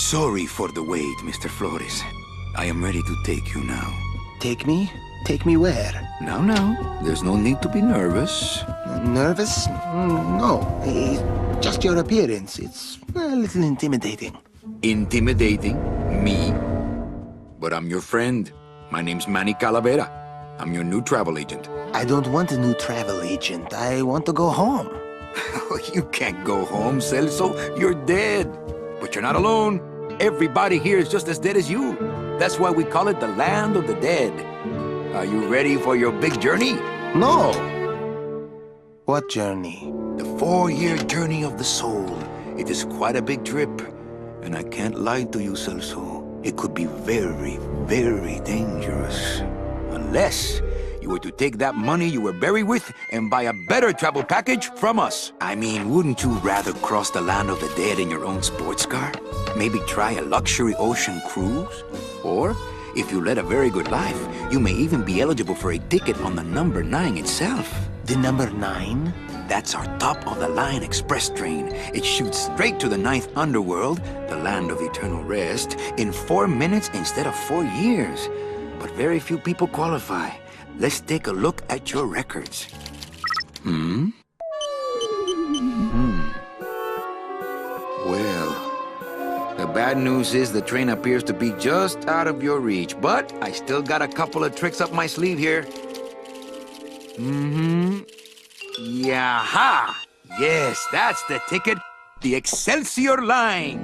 Sorry for the wait, Mr. Flores. I am ready to take you now. Take me? Take me where? Now, there's no need to be nervous. Nervous? No. Just your appearance. It's a little intimidating. Intimidating? Me? But I'm your friend. My name's Manny Calavera. I'm your new travel agent. I don't want a new travel agent. I want to go home. You can't go home, Celso. You're dead. But you're not alone. Everybody here is just as dead as you. That's why we call it the land of the dead. Are you ready for your big journey? No. What journey? The 4-year journey of the soul. It is quite a big trip. And I can't lie to you, Celso. It could be very, very dangerous. Unless you were to take that money you were buried with and buy a better travel package from us. I mean, wouldn't you rather cross the land of the dead in your own sports car? Maybe try a luxury ocean cruise? Or, if you led a very good life, you may even be eligible for a ticket on the number 9 itself. The number 9? That's our top-of-the-line express train. It shoots straight to the 9th underworld, the land of eternal rest, in 4 minutes instead of 4 years. But very few people qualify. Let's take a look at your records. Well, the bad news is the train appears to be just out of your reach, but I still got a couple of tricks up my sleeve here. Yaha! Yes, that's the ticket. The Excelsior line.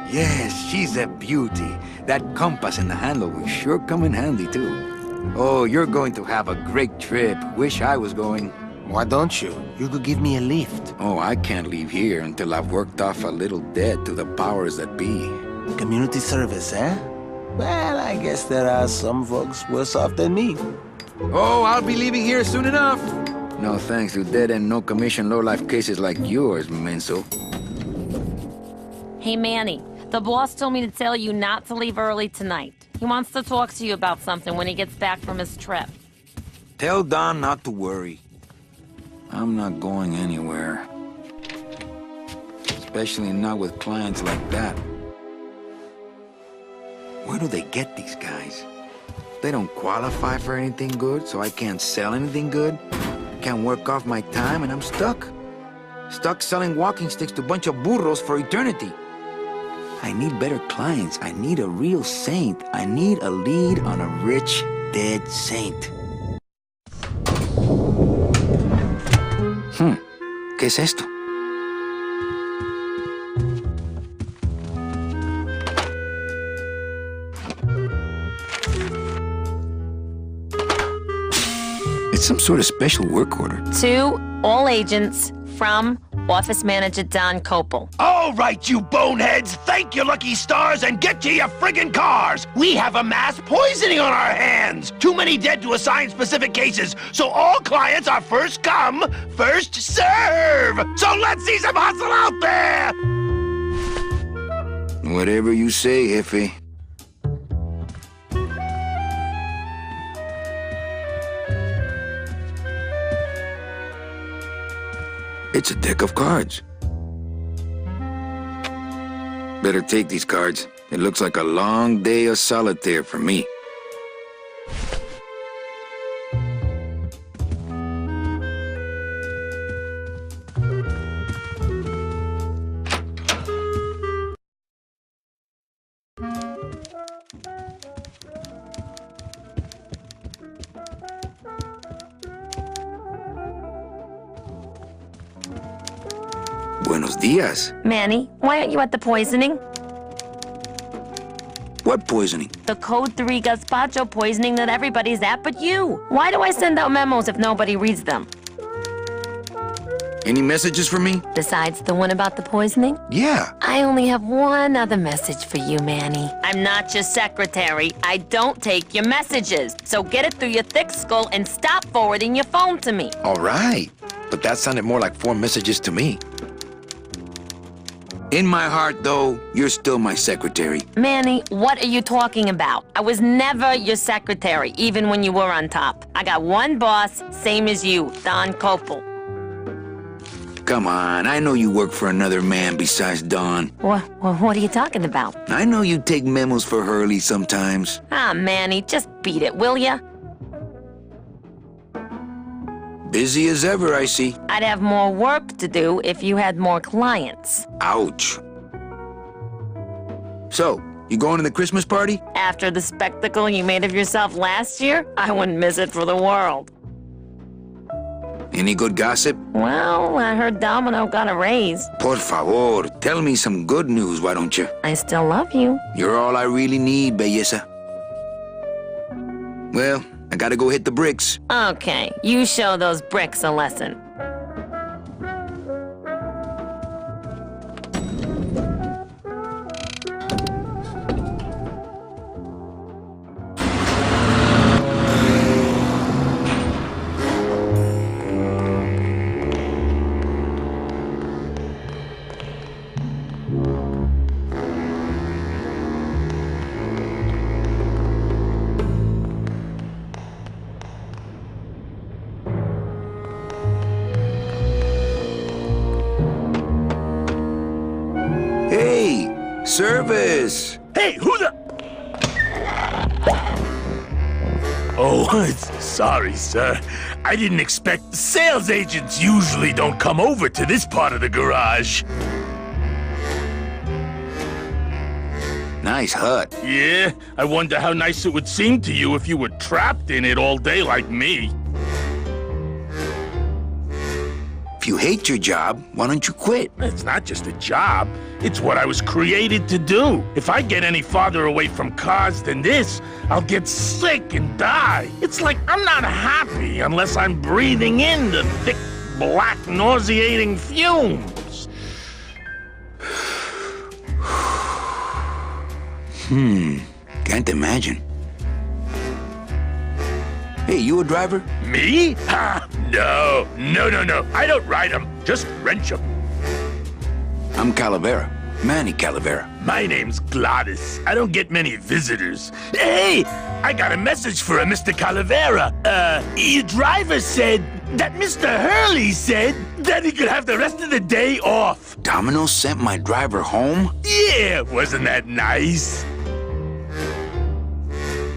Yes, she's a beauty. That compass in the handle will sure come in handy, too. Oh, you're going to have a great trip. Wish I was going. Why don't you? You could give me a lift. Oh, I can't leave here until I've worked off a little debt to the powers that be. Community service, eh? Well, I guess there are some folks worse off than me. Oh, I'll be leaving here soon enough. No thanks to dead-end, no-commission, low-life cases like yours, Menso. Hey, Manny. The boss told me to tell you not to leave early tonight. He wants to talk to you about something when he gets back from his trip. Tell Don not to worry. I'm not going anywhere. Especially not with clients like that. Where do they get these guys? They don't qualify for anything good, so I can't sell anything good. Can't work off my time, and I'm stuck. Stuck selling walking sticks to a bunch of burros for eternity. I need better clients. I need a real saint. I need a lead on a rich, dead saint. ¿Qué es esto? It's some sort of special work order. To all agents from Office Manager Don Copel. All right, you boneheads, thank your lucky stars and get to your friggin' cars! We have a mass poisoning on our hands! Too many dead to assign specific cases, so all clients are first come, first serve! So let's see some hustle out there! Whatever you say, Jefe. It's a deck of cards. Better take these cards. It looks like a long day of solitaire for me. Buenos días. Manny, why aren't you at the poisoning? What poisoning? The Code 3 gazpacho poisoning that everybody's at but you. Why do I send out memos if nobody reads them? Any messages for me? Besides the one about the poisoning? Yeah. I only have one other message for you, Manny. I'm not your secretary. I don't take your messages. So get it through your thick skull and stop forwarding your phone to me. All right. But that sounded more like 4 messages to me. In my heart, though, you're still my secretary. Manny, what are you talking about? I was never your secretary, even when you were on top. I got one boss, same as you, Don Copel. Come on, I know you work for another man besides Don. What are you talking about? I know you take memos for Hurley sometimes. Ah, Manny, just beat it, will ya? Busy as ever, I see. I'd have more work to do if you had more clients. Ouch. So, you going to the Christmas party? After the spectacle you made of yourself last year, I wouldn't miss it for the world. Any good gossip? Well, I heard Domino got a raise. Por favor, tell me some good news, why don't you? I still love you. You're all I really need, belleza. Well, I gotta go hit the bricks. Okay, you show those bricks a lesson. Hey, service! Hey, who the... Oh, sorry, sir. I didn't expect... Sales agents usually don't come over to this part of the garage. Nice hut. Yeah, I wonder how nice it would seem to you if you were trapped in it all day like me. If you hate your job, why don't you quit? It's not just a job. It's what I was created to do. If I get any farther away from cars than this, I'll get sick and die. It's like I'm not happy unless I'm breathing in the thick, black, nauseating fumes. Can't imagine. Hey, you a driver? Me? Ha! No. I don't ride them, just wrench them. I'm Calavera. Manny Calavera. My name's Gladys. I don't get many visitors. Hey, I got a message for a Mr. Calavera. Your driver said that Mr. Hurley said that he could have the rest of the day off. Domino sent my driver home? Yeah, wasn't that nice?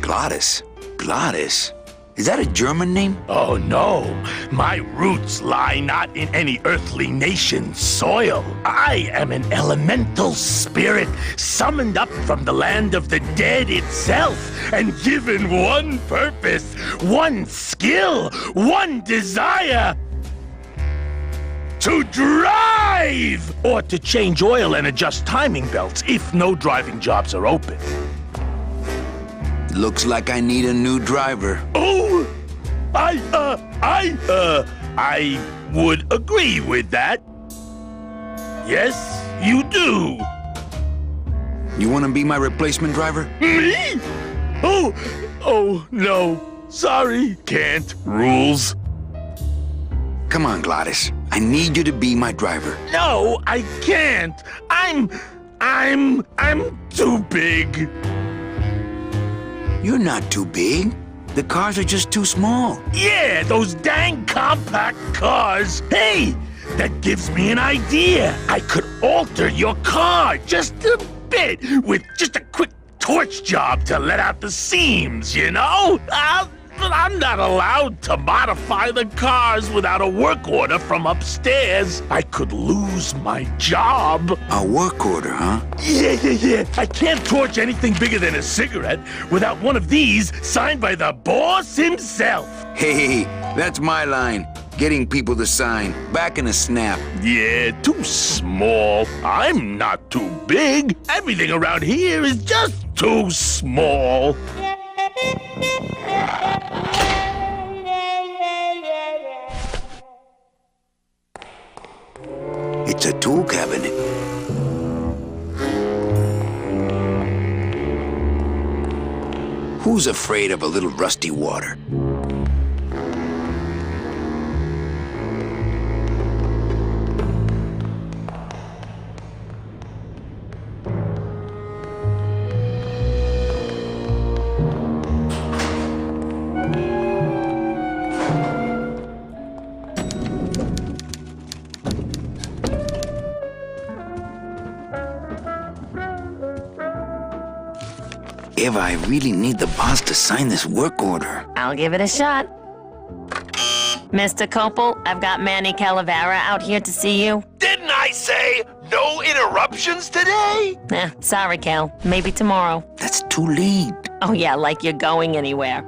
Gladys. Gladys? Is that a German name? Oh, no. My roots lie not in any earthly nation's soil. I am an elemental spirit summoned up from the land of the dead itself and given one purpose, one skill, one desire. To drive! Or to change oil and adjust timing belts if no driving jobs are open. Looks like I need a new driver. Oh, I would agree with that. Yes, you do. You want to be my replacement driver? Me? Oh, no. Sorry, can't. Rules. Come on, Gladys. I need you to be my driver. No, I can't. I'm too big. You're not too big. The cars are just too small. Yeah, those dang compact cars. Hey, that gives me an idea. I could alter your car just a bit with just a quick torch job to let out the seams, you know? But I'm not allowed to modify the cars without a work order from upstairs. I could lose my job. A work order, huh? Yeah. I can't torch anything bigger than a cigarette without one of these signed by the boss himself. Hey, that's my line. Getting people to sign. Back in a snap. Yeah, too small. I'm not too big. Everything around here is just too small. It's a tool cabinet. Who's afraid of a little rusty water? Eva, I really need the boss to sign this work order. I'll give it a shot. Mr. Copel, I've got Manny Calavera out here to see you. Didn't I say no interruptions today? Sorry, Cal. Maybe tomorrow. That's too late. Oh yeah, like you're going anywhere.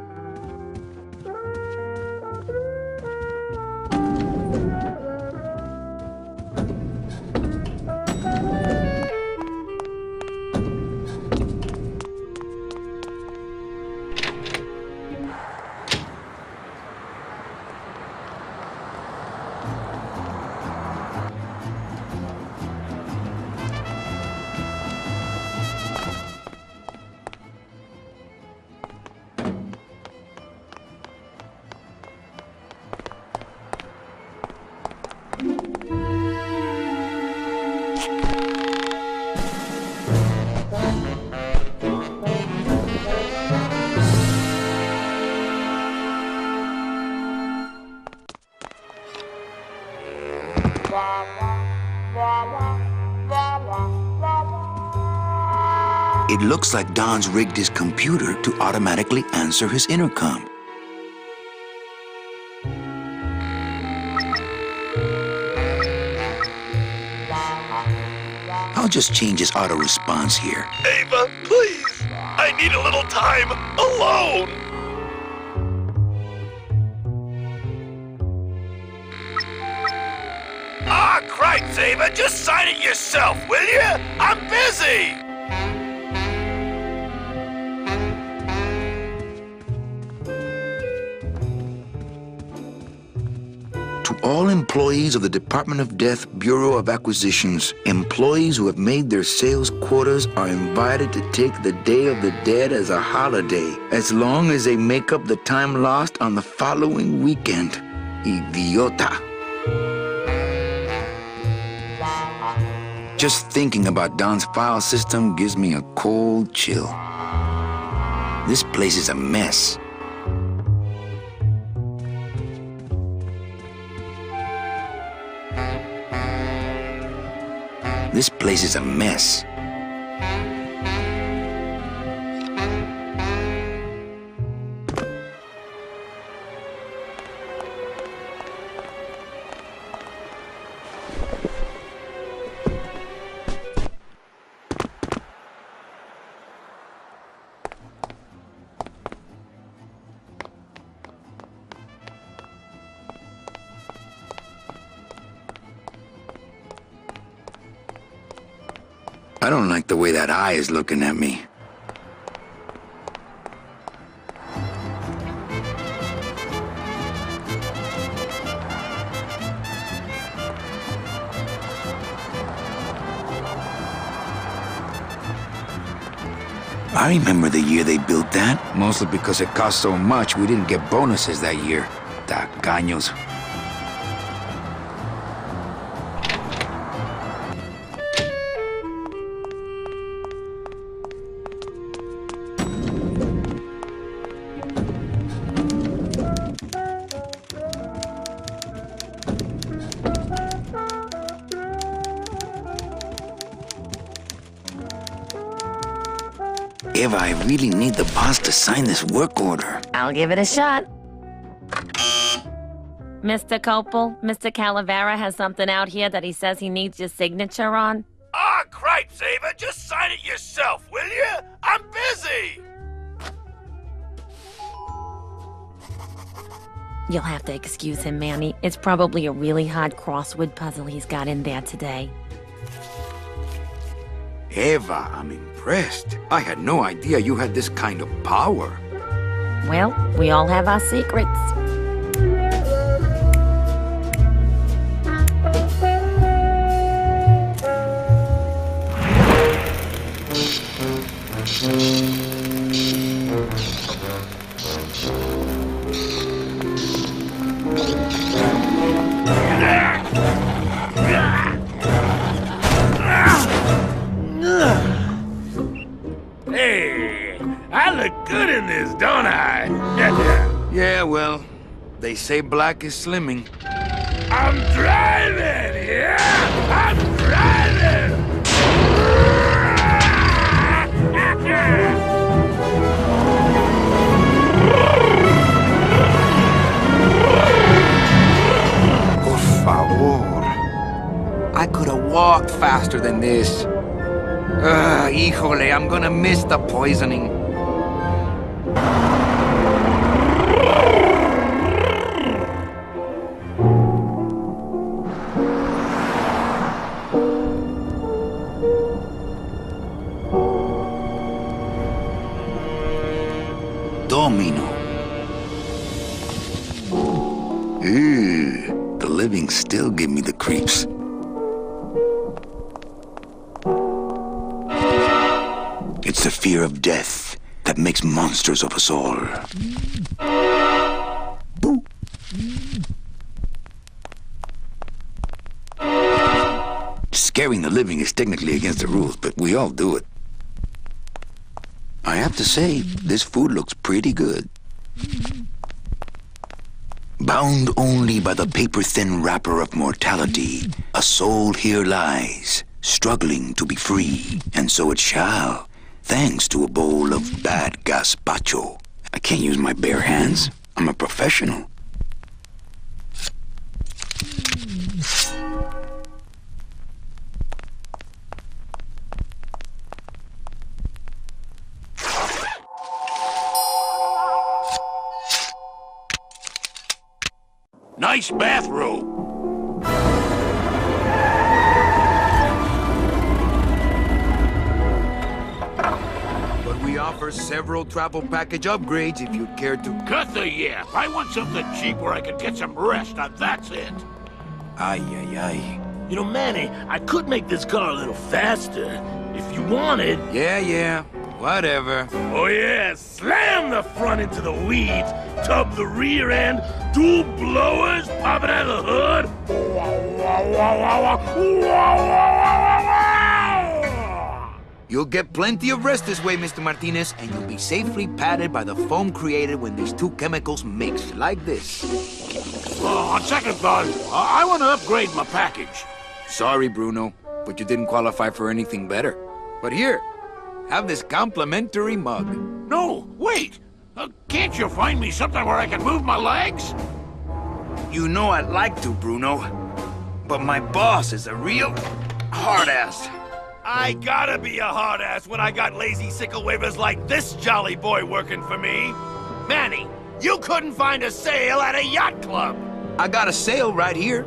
It looks like Don's rigged his computer to automatically answer his intercom. I'll just change his auto response here. Ava, please! I need a little time alone! Ah, cripes, Ava! Just sign it yourself, will you? I'm busy! To all employees of the Department of Death Bureau of Acquisitions, employees who have made their sales quotas are invited to take the Day of the Dead as a holiday, as long as they make up the time lost on the following weekend. Idiota. Just thinking about Don's file system gives me a cold chill. This place is a mess. This place is a mess. I don't like the way that eye is looking at me. I remember the year they built that, mostly because it cost so much we didn't get bonuses that year. Tacaños. Eva, I really need the boss to sign this work order. I'll give it a shot. Mr. Copel, Mr. Calavera has something out here that he says he needs your signature on. Ah, cripes, Ava! Just sign it yourself, will you? I'm busy! You'll have to excuse him, Manny. It's probably a really hard crossword puzzle he's got in there today. Eva, I'm impressed. I had no idea you had this kind of power. Well, we all have our secrets. Hey, I look good in this, don't I? Yeah, well, they say black is slimming. I'm driving, yeah! I'm driving! lot faster than this. Híjole, I'm gonna miss the poisoning. Domino. Ew, the living still give me the creeps. It's the fear of death that makes monsters of us all. Boo. Scaring the living is technically against the rules, but we all do it. I have to say, this food looks pretty good. Bound only by the paper-thin wrapper of mortality, a soul here lies, struggling to be free, and so it shall, thanks to a bowl of bad gazpacho. I can't use my bare hands. I'm a professional. Nice bathrobe. But we offer several travel package upgrades if you'd care to. Cut the yap. I want something cheap where I can get some rest. Now that's it. Ay, ay, ay. You know, Manny, I could make this car a little faster if you wanted. Yeah, whatever. Oh yeah, slam the front into the weeds, tub the rear end, dual blowers popping out of the hood. You'll get plenty of rest this way, Mr. Martinez, and you'll be safely padded by the foam created when these two chemicals mix, like this. On second thought, I want to upgrade my package. Sorry, Bruno, but you didn't qualify for anything better. But here, have this complimentary mug. No, wait! Can't you find me something where I can move my legs? You know I'd like to, Bruno, but my boss is a real hard-ass. I gotta be a hard-ass when I got lazy sickle wavers like this jolly boy working for me. Manny, you couldn't find a sale at a yacht club. I got a sale right here.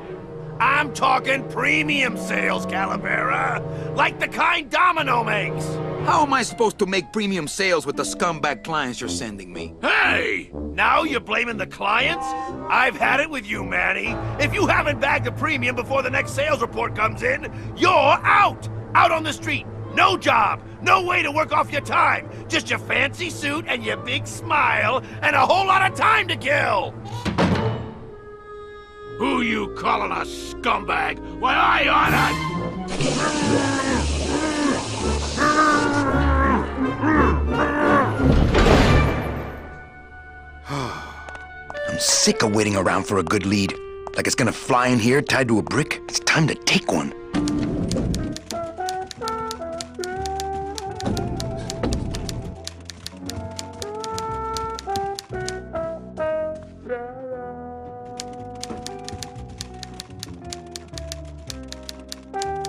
I'm talking premium sales, Calavera. Like the kind Domino makes. How am I supposed to make premium sales with the scumbag clients you're sending me? Hey! Now you're blaming the clients? I've had it with you, Manny. If you haven't bagged a premium before the next sales report comes in, you're out! Out on the street. No job. No way to work off your time. Just your fancy suit and your big smile and a whole lot of time to kill. Who you calling a scumbag? Why, I oughta... I'm sick of waiting around for a good lead. Like it's gonna fly in here tied to a brick. It's time to take one.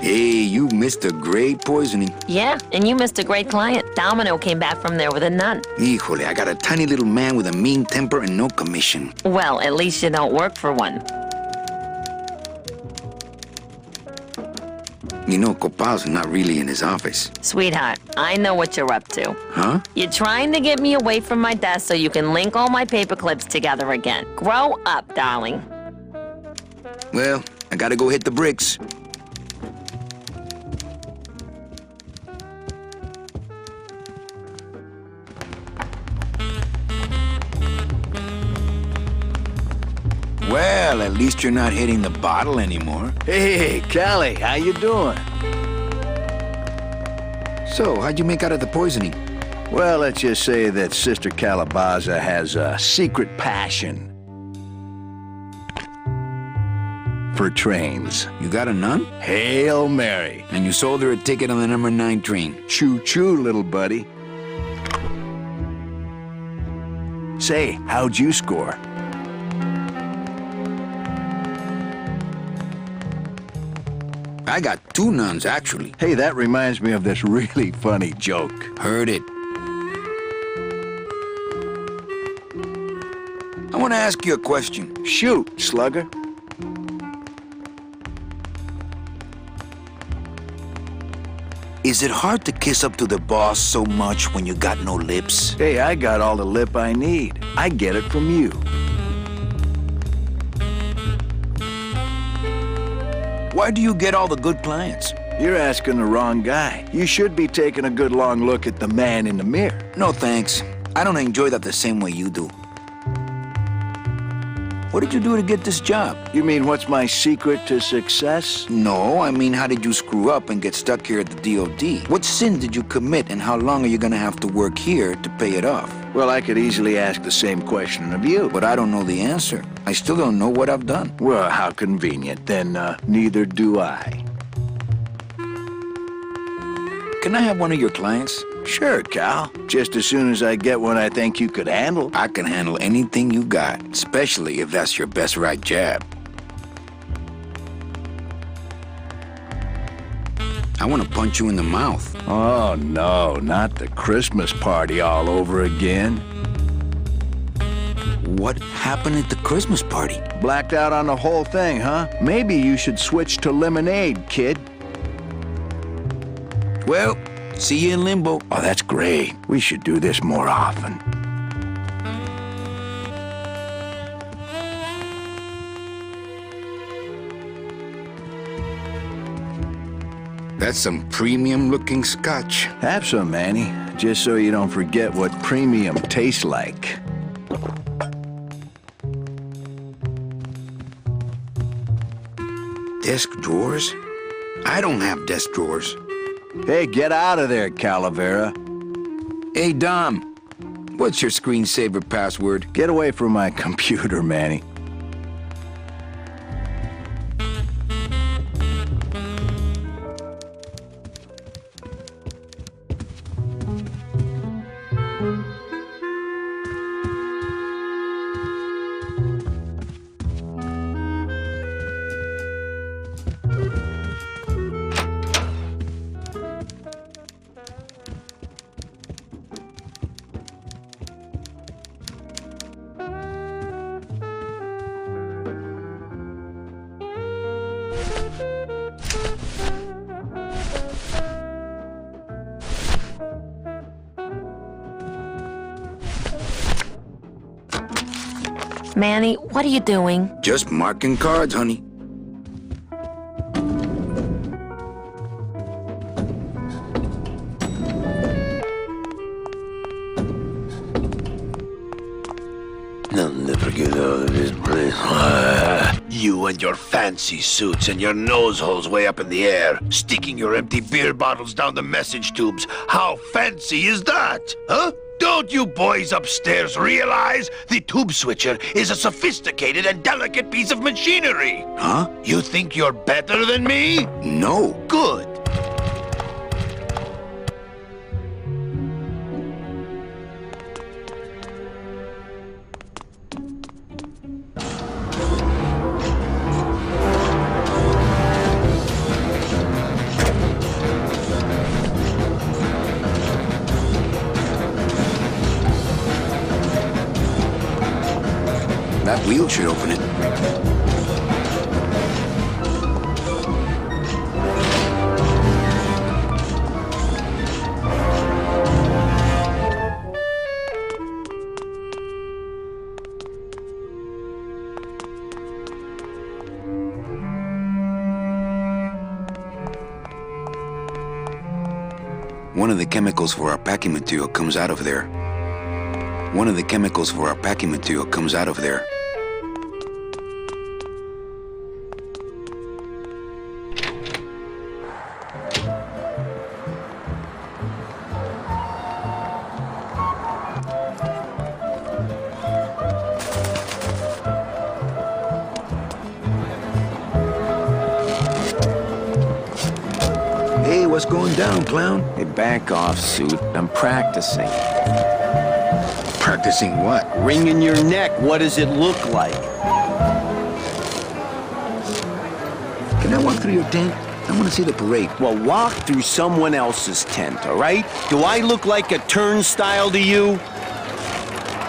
Hey, you missed a great poisoning. Yeah, and you missed a great client. Domino came back from there with a nun. Híjole, I got a tiny little man with a mean temper and no commission. Well, at least you don't work for one. You know, Copal's not really in his office. Sweetheart, I know what you're up to. Huh? You're trying to get me away from my desk so you can link all my paper clips together again. Grow up, darling. Well, I gotta go hit the bricks. Well, at least you're not hitting the bottle anymore. Hey, Callie, how you doing? So, how'd you make out of the poisoning? Well, let's just say that Sister Calabaza has a secret passion for trains. You got a nun? Hail Mary. And you sold her a ticket on the number 9 train. Choo-choo, little buddy. Say, how'd you score? I got 2 nuns, actually. Hey, that reminds me of this really funny joke. Heard it. I want to ask you a question. Shoot, slugger. Is it hard to kiss up to the boss so much when you got no lips? Hey, I got all the lip I need. I get it from you. Why do you get all the good clients? You're asking the wrong guy. You should be taking a good long look at the man in the mirror. No thanks. I don't enjoy that the same way you do. What did you do to get this job? You mean what's my secret to success? No, I mean how did you screw up and get stuck here at the DOD? What sin did you commit and how long are you gonna have to work here to pay it off? Well, I could easily ask the same question of you. But I don't know the answer. I still don't know what I've done. Well, how convenient. Then, neither do I. Can I have one of your clients? Sure, Cal. Just as soon as I get one I think you could handle. I can handle anything you got, especially if that's your best right jab. I want to punch you in the mouth. Oh, no, not the Christmas party all over again. What happened at the Christmas party? Blacked out on the whole thing, huh? Maybe you should switch to lemonade, kid. Well, see you in limbo. Oh, that's great. We should do this more often. That's some premium-looking scotch. Have some, Manny, just so you don't forget what premium tastes like. Desk drawers? I don't have desk drawers. Hey, get out of there, Calavera. Hey, Dom. What's your screensaver password? Get away from my computer, Manny. Manny, what are you doing? Just marking cards, honey. I'll never get out of this place. You and your fancy suits and your nose holes way up in the air, sticking your empty beer bottles down the message tubes. How fancy is that, huh? Don't you boys upstairs realize the tube switcher is a sophisticated and delicate piece of machinery? Huh? You think you're better than me? No. Good. That wheel should open it. One of the chemicals for our packing material comes out of there. One of the chemicals for our packing material comes out of there. Hey, what's going down, clown? Hey, back off, suit. I'm practicing. Practicing what? Wringing your neck. What does it look like? Can I walk through your tent? I want to see the parade. Well, walk through someone else's tent, all right? Do I look like a turnstile to you?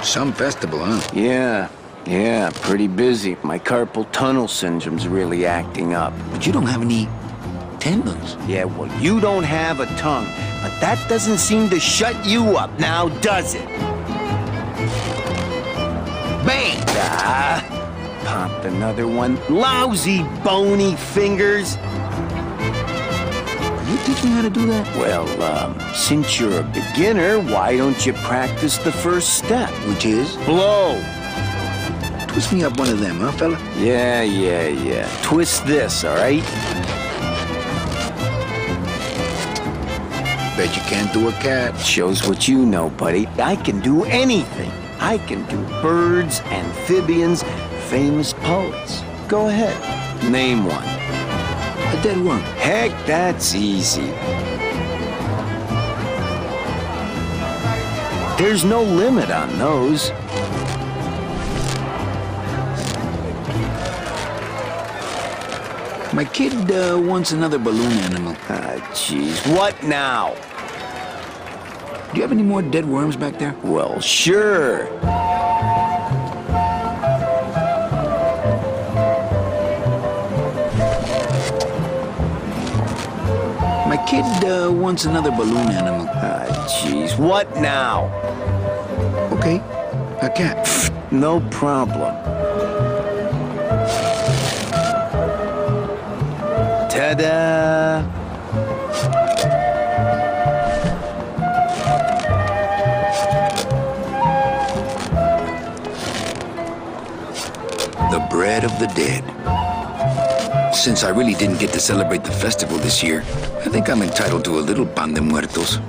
Some festival, huh? Yeah, pretty busy. My carpal tunnel syndrome's really acting up. But you don't have any tendons. Yeah, well, you don't have a tongue, but that doesn't seem to shut you up now, does it? Bang! Pop another one. Lousy, bony fingers. You teach me how to do that? Well, since you're a beginner, why don't you practice the first step? Which is? Blow. Twist me up one of them, huh, fella? Yeah. Twist this, all right? Bet you can't do a cat. Shows what you know, buddy. I can do anything. I can do birds, amphibians, famous poets. Go ahead, name one. A dead worm. Heck, that's easy. There's no limit on those. My kid wants another balloon animal. Jeez, what now? Do you have any more dead worms back there? Well, sure. My kid wants another balloon animal. Jeez, what now? Okay, a cat. No problem. Ta-da! The bread of the dead. Since I really didn't get to celebrate the festival this year, I think I'm entitled to a little pan de muertos.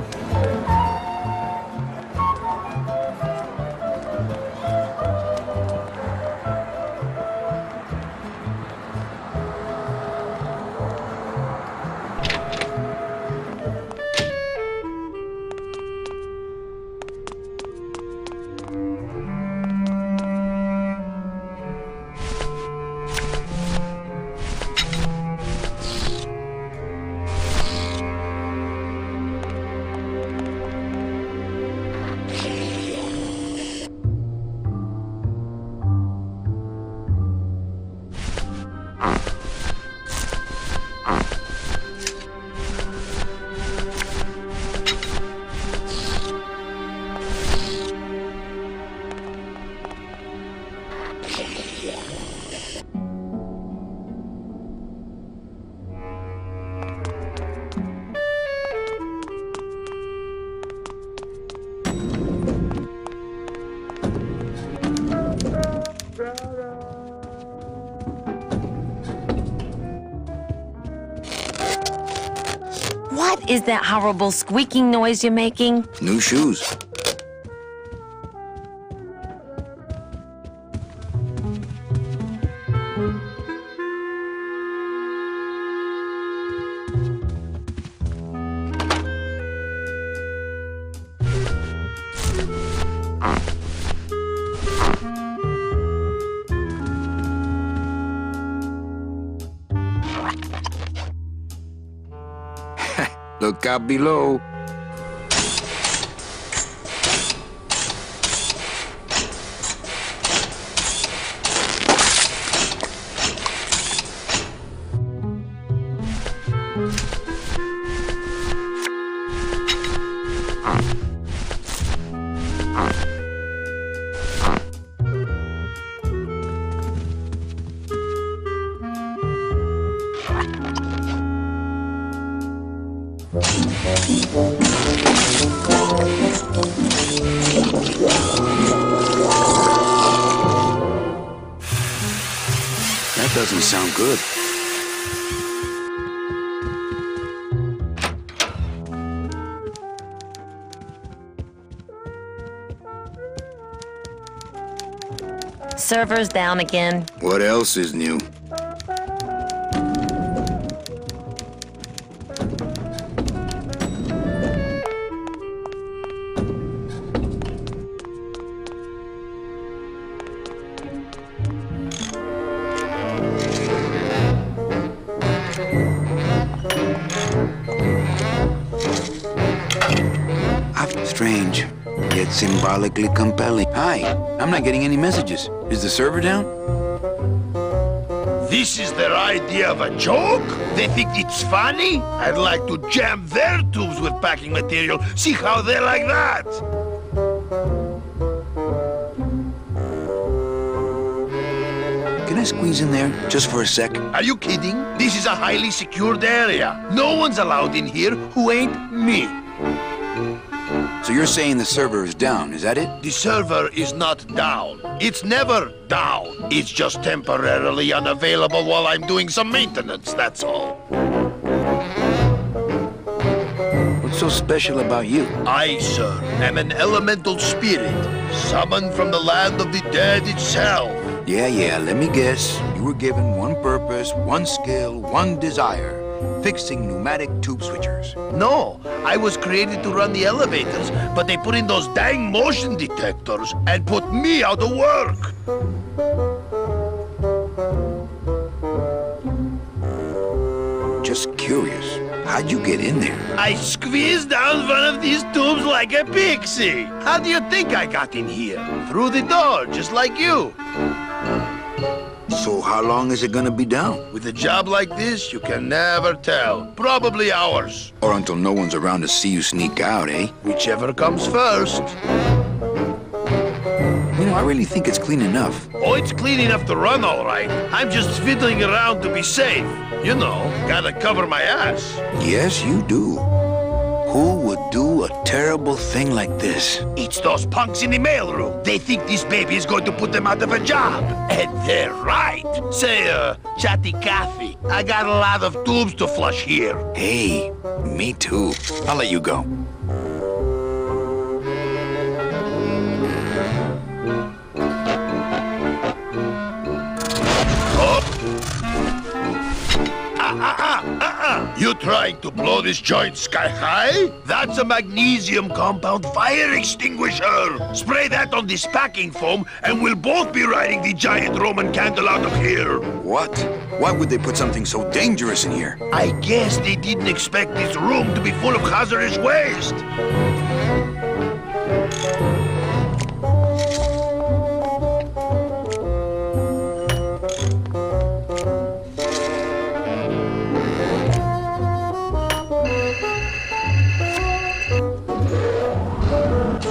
What is that horrible squeaking noise you're making? New shoes. Look out below. That doesn't sound good. Server's down again. What else is new? get symbolically compelling. Hi, I'm not getting any messages. Is the server down? This is their idea of a joke? They think it's funny? I'd like to jam their tubes with packing material, see how they like that! Can I squeeze in there, just for a sec? Are you kidding? This is a highly secured area. No one's allowed in here who ain't me. So you're saying the server is down, is that it? The server is not down. It's never down. It's just temporarily unavailable while I'm doing some maintenance, that's all. What's so special about you? I, sir, am an elemental spirit, summoned from the land of the dead itself. Yeah, let me guess. You were given one purpose, one skill, one desire. Fixing pneumatic tube switchers. No, I was created to run the elevators, but they put in those dang motion detectors and put me out of work. Just curious, how'd you get in there? I squeezed down one of these tubes like a pixie. How do you think I got in here? Through the door, just like you. So how long is it gonna be down? With a job like this, you can never tell. Probably hours. Or until no one's around to see you sneak out, eh? Whichever comes first. You know, I really think it's clean enough. Oh, it's clean enough to run, all right. I'm just fiddling around to be safe. You know, gotta cover my ass. Yes, you do. Who would do a terrible thing like this? It's those punks in the mailroom. They think this baby is going to put them out of a job. And they're right. Say, chatty Cathy, I got a lot of tubes to flush here. Hey, me too. I'll let you go. You trying to blow this joint sky high? That's a magnesium compound fire extinguisher. Spray that on this packing foam and we'll both be riding the giant Roman candle out of here. What? Why would they put something so dangerous in here? I guess they didn't expect this room to be full of hazardous waste.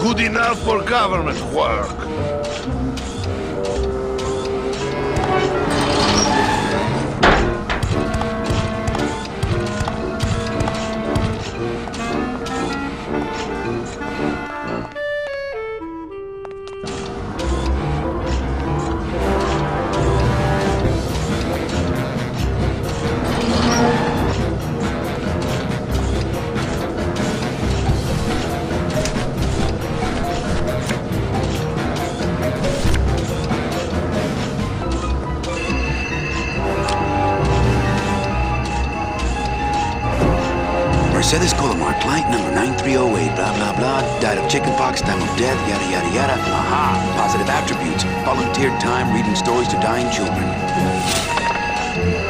Good enough for government work. Mercedes Colomar, client number 9308, blah, blah, blah, died of chickenpox, time of death, yada, yada, yada. Aha, positive attributes, volunteered time reading stories to dying children.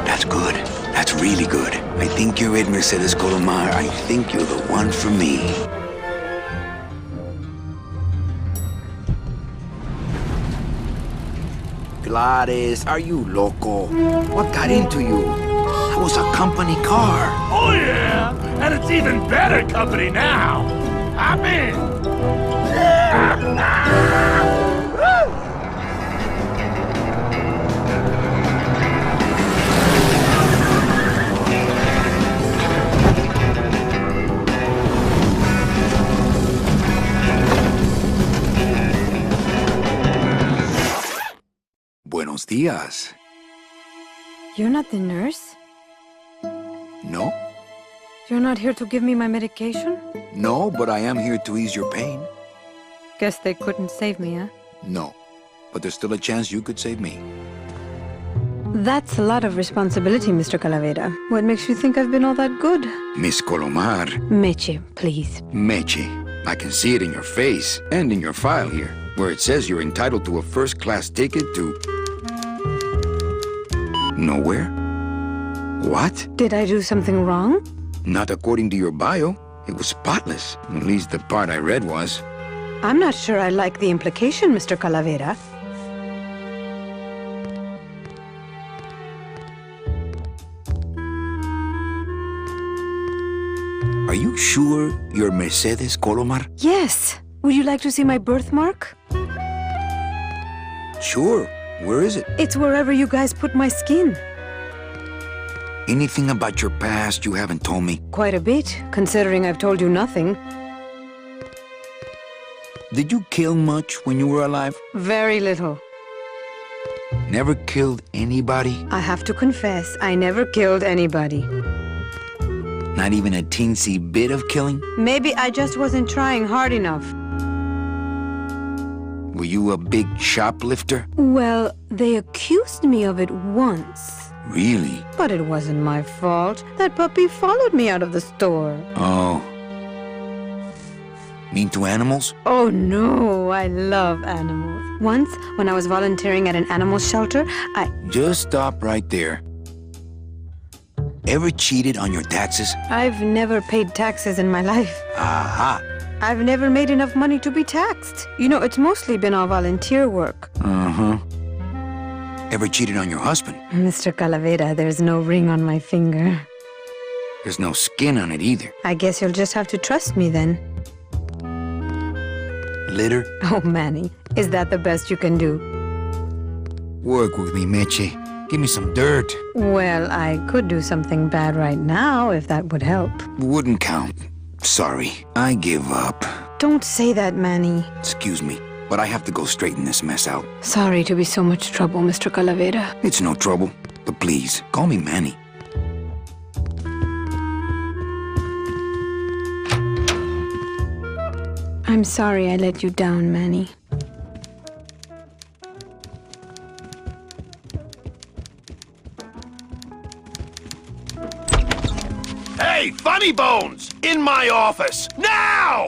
That's good. That's really good. I think you're it, Mercedes Colomar. I think you're the one for me. Gladys, are you loco? What got into you? That was a company car. Oh, yeah! And it's even better company now! I'm in! Buenos días. You're not the nurse? No? You're not here to give me my medication? No, but I am here to ease your pain. Guess they couldn't save me, huh? No. But there's still a chance you could save me. That's a lot of responsibility, Mr. Calavera. What makes you think I've been all that good? Miss Colomar. Meche, please. Meche. I can see it in your face and in your file here, where it says you're entitled to a first-class ticket to... nowhere? What? Did I do something wrong? Not according to your bio. It was spotless. At least the part I read was. I'm not sure I like the implication, Mr. Calavera. Are you sure you're Mercedes Colomar? Yes. Would you like to see my birthmark? Sure. Where is it? It's wherever you guys put my skin. Anything about your past you haven't told me? Quite a bit, considering I've told you nothing. Did you kill much when you were alive? Very little. Never killed anybody? I have to confess, I never killed anybody. Not even a teensy bit of killing? Maybe I just wasn't trying hard enough. Were you a big shoplifter? Well, they accused me of it once. Really? But it wasn't my fault. That puppy followed me out of the store. Oh. Mean to animals? Oh no, I love animals. Once, when I was volunteering at an animal shelter, Just stop right there. Ever cheated on your taxes? I've never paid taxes in my life. Aha! I've never made enough money to be taxed. You know, it's mostly been all volunteer work. Uh-huh. Ever cheated on your husband? Mr. Calavera, there's no ring on my finger. There's no skin on it either. I guess you'll just have to trust me then. Litter? Oh, Manny, is that the best you can do? Work with me, Meche. Give me some dirt. Well, I could do something bad right now if that would help. Wouldn't count. Sorry, I give up. Don't say that, Manny. Excuse me, but I have to go straighten this mess out. Sorry to be so much trouble, Mr. Calavera. It's no trouble, but please, call me Manny. I'm sorry I let you down, Manny. Hey, Funny Bones! In my office! Now!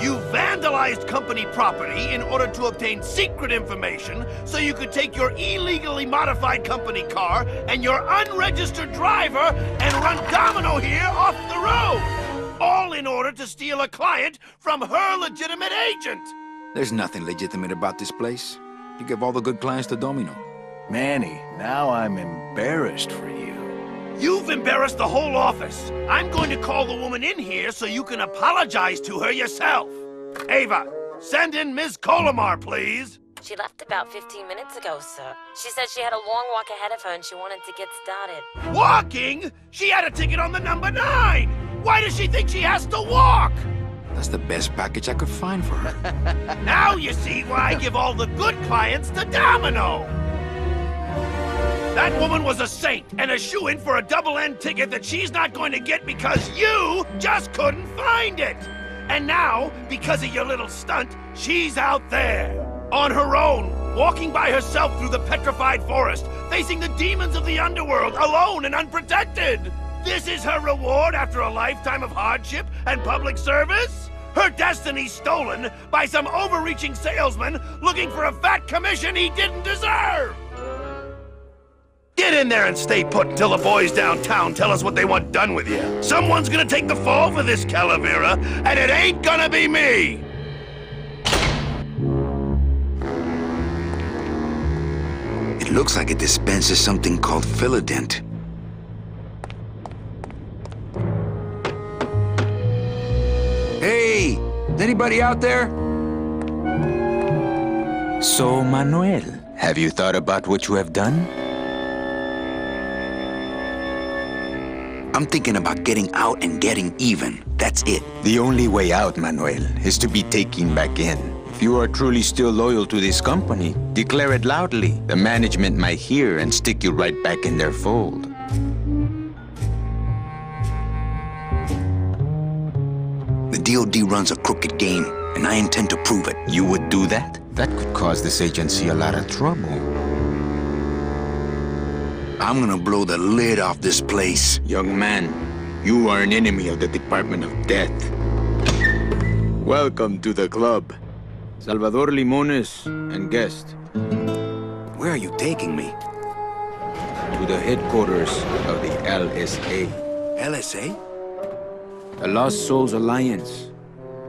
You vandalized company property in order to obtain secret information so you could take your illegally modified company car and your unregistered driver and run domino here off the road! All in order to steal a client from her legitimate agent! There's nothing legitimate about this place. You give all the good clients to Domino. Manny, now I'm embarrassed for you. You've embarrassed the whole office. I'm going to call the woman in here so you can apologize to her yourself. Ava, send in Ms. Colomar, please. She left about 15 minutes ago, sir. She said she had a long walk ahead of her and she wanted to get started. Walking? She had a ticket on the number 9. Why does she think she has to walk? That's the best package I could find for her. Now you see why I give all the good clients to Domino. That woman was a saint and a shoo-in for a double-end ticket that she's not going to get because you just couldn't find it. And now, because of your little stunt, she's out there, on her own, walking by herself through the petrified forest, facing the demons of the underworld, alone and unprotected. This is her reward after a lifetime of hardship and public service? Her destiny stolen by some overreaching salesman looking for a fat commission he didn't deserve! Get in there and stay put until the boys downtown tell us what they want done with you. Someone's gonna take the fall for this, Calavera, and it ain't gonna be me! It looks like it dispenses something called Philodent. Hey! Is anybody out there? So, Manuel, have you thought about what you have done? I'm thinking about getting out and getting even. That's it. The only way out, Manuel, is to be taken back in. If you are truly still loyal to this company, declare it loudly. The management might hear and stick you right back in their fold. The DOD runs a crooked game, and I intend to prove it. You would do that? That could cause this agency a lot of trouble. I'm gonna blow the lid off this place. Young man, you are an enemy of the Department of Death. Welcome to the club. Salvador Limones and guest. Where are you taking me? To the headquarters of the LSA. LSA? The Lost Souls Alliance.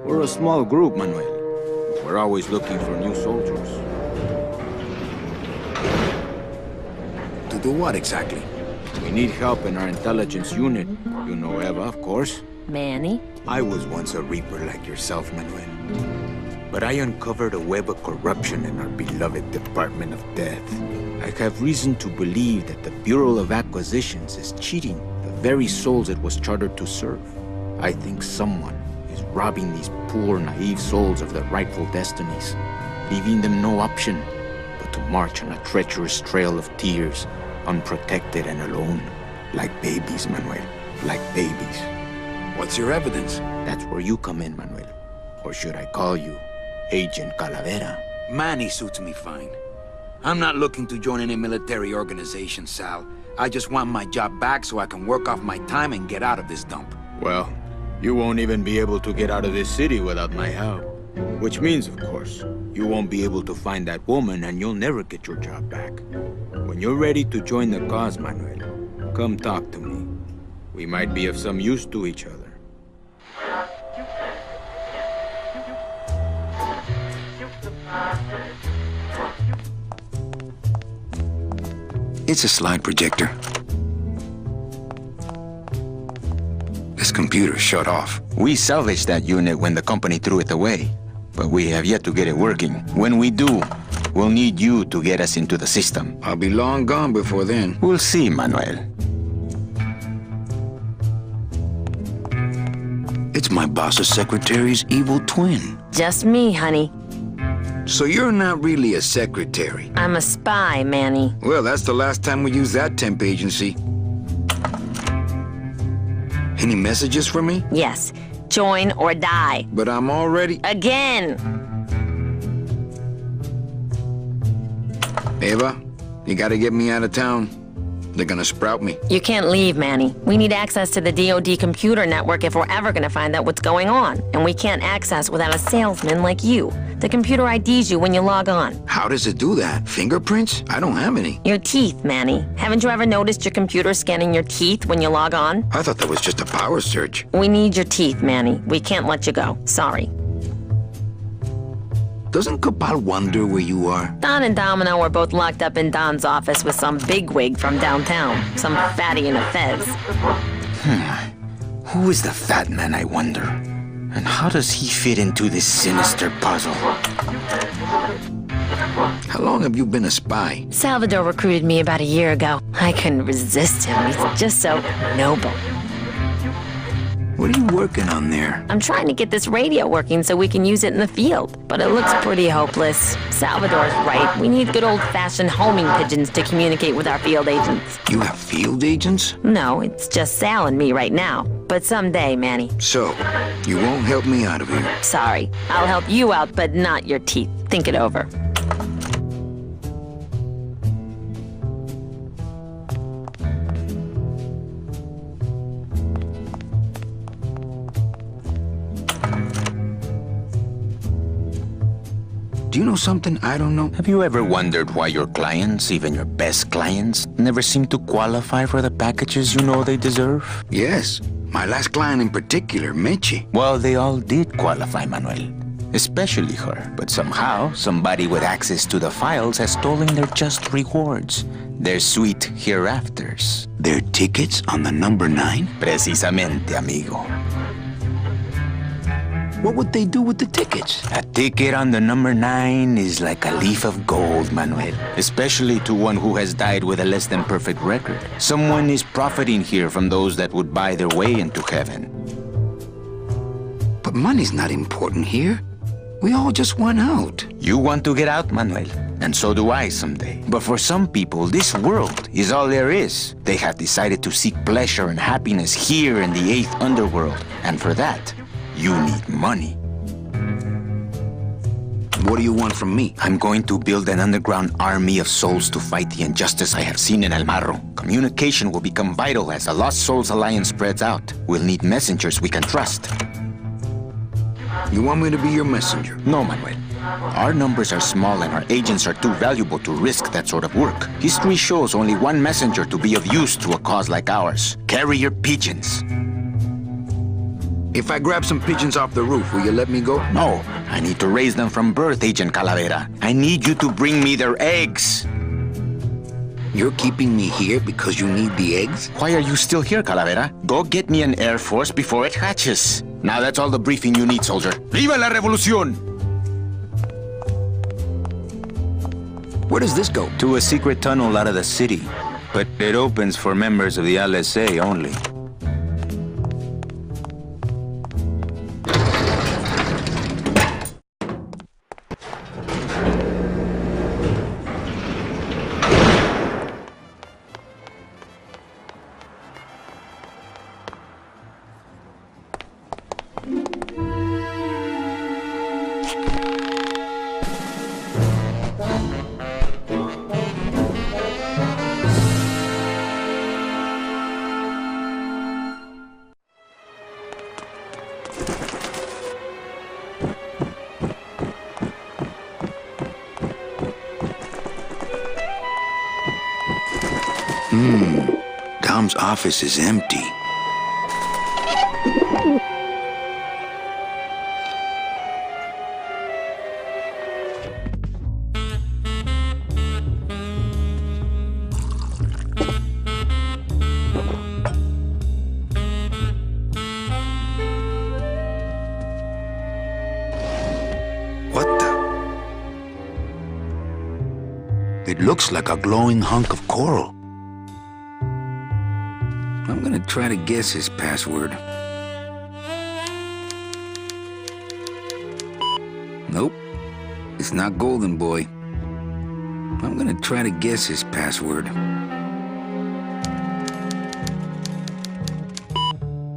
We're a small group, Manuel. We're always looking for new soldiers. To do what exactly? We need help in our intelligence unit. You know Eva, of course. Manny? I was once a Reaper like yourself, Manuel. But I uncovered a web of corruption in our beloved Department of Death. I have reason to believe that the Bureau of Acquisitions is cheating the very souls it was chartered to serve. I think someone is robbing these poor, naive souls of their rightful destinies, leaving them no option but to march on a treacherous trail of tears, unprotected and alone, like babies, Manuel, like babies. What's your evidence? That's where you come in, Manuel. Or should I call you Agent Calavera? Manny suits me fine. I'm not looking to join any military organization, Sal. I just want my job back so I can work off my time and get out of this dump. Well, you won't even be able to get out of this city without my help. Which means, of course, you won't be able to find that woman and you'll never get your job back. When you're ready to join the cause, Manuel, come talk to me. We might be of some use to each other. It's a slide projector. This computer's shut off. We salvaged that unit when the company threw it away, but we have yet to get it working. When we do, we'll need you to get us into the system. I'll be long gone before then. We'll see, Manuel. It's my boss's secretary's evil twin. Just me, honey. So you're not really a secretary? I'm a spy, Manny. Well, that's the last time we used that temp agency. Any messages for me? Yes. Join or die. But I'm already... Again! Eva, you gotta get me out of town. They're gonna sprout me. You can't leave, Manny. We need access to the DoD computer network if we're ever gonna find out what's going on. And we can't access without a salesman like you. The computer IDs you when you log on. How does it do that? Fingerprints? I don't have any. Your teeth, Manny. Haven't you ever noticed your computer scanning your teeth when you log on? I thought that was just a power surge. We need your teeth, Manny. We can't let you go. Sorry. Doesn't Cabal wonder where you are? Don and Domino are both locked up in Don's office with some bigwig from downtown. Some fatty in a fez. Who is the fat man, I wonder? And how does he fit into this sinister puzzle? How long have you been a spy? Salvador recruited me about a year ago. I couldn't resist him. He's just so noble. What are you working on there? I'm trying to get this radio working so we can use it in the field, but it looks pretty hopeless. Salvador's right. We need good old-fashioned homing pigeons to communicate with our field agents. You have field agents? No, it's just Sal and me right now. But someday, Manny. So, you won't help me out of here? Sorry. I'll help you out, but not your teeth. Think it over. Do you know something I don't know? Have you ever wondered why your clients, even your best clients, never seem to qualify for the packages you know they deserve? Yes. My last client in particular, Meche. Well, they all did qualify, Manuel. Especially her. But somehow, somebody with access to the files has stolen their just rewards. Their sweet hereafters. Their tickets on the number 9? Precisamente, amigo. What would they do with the tickets? A ticket on the number 9 is like a leaf of gold, Manuel. Especially to one who has died with a less than perfect record. Someone is profiting here from those that would buy their way into heaven. But money's not important here. We all just want out. You want to get out, Manuel. And so do I someday. But for some people, this world is all there is. They have decided to seek pleasure and happiness here in the 8th underworld. And for that, you need money. What do you want from me? I'm going to build an underground army of souls to fight the injustice I have seen in El Marro. Communication will become vital as the Lost Souls Alliance spreads out. We'll need messengers we can trust. You want me to be your messenger? No, Manuel. Our numbers are small and our agents are too valuable to risk that sort of work. History shows only one messenger to be of use to a cause like ours. Carrier pigeons. If I grab some pigeons off the roof, will you let me go? No, I need to raise them from birth, Agent Calavera. I need you to bring me their eggs. You're keeping me here because you need the eggs? Why are you still here, Calavera? Go get me an Air Force before it hatches. Now that's all the briefing you need, soldier. ¡Viva la revolución! Where does this go? To a secret tunnel out of the city. But it opens for members of the LSA only. Dom's office is empty. What the? It looks like a glowing hunk of coral. I'm gonna try to guess his password. Nope, it's not Golden Boy. I'm gonna try to guess his password.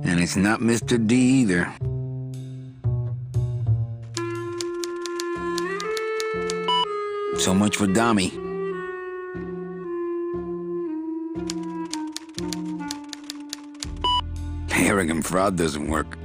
And it's not Mr. D either. So much for Dommy. Arrogant fraud doesn't work.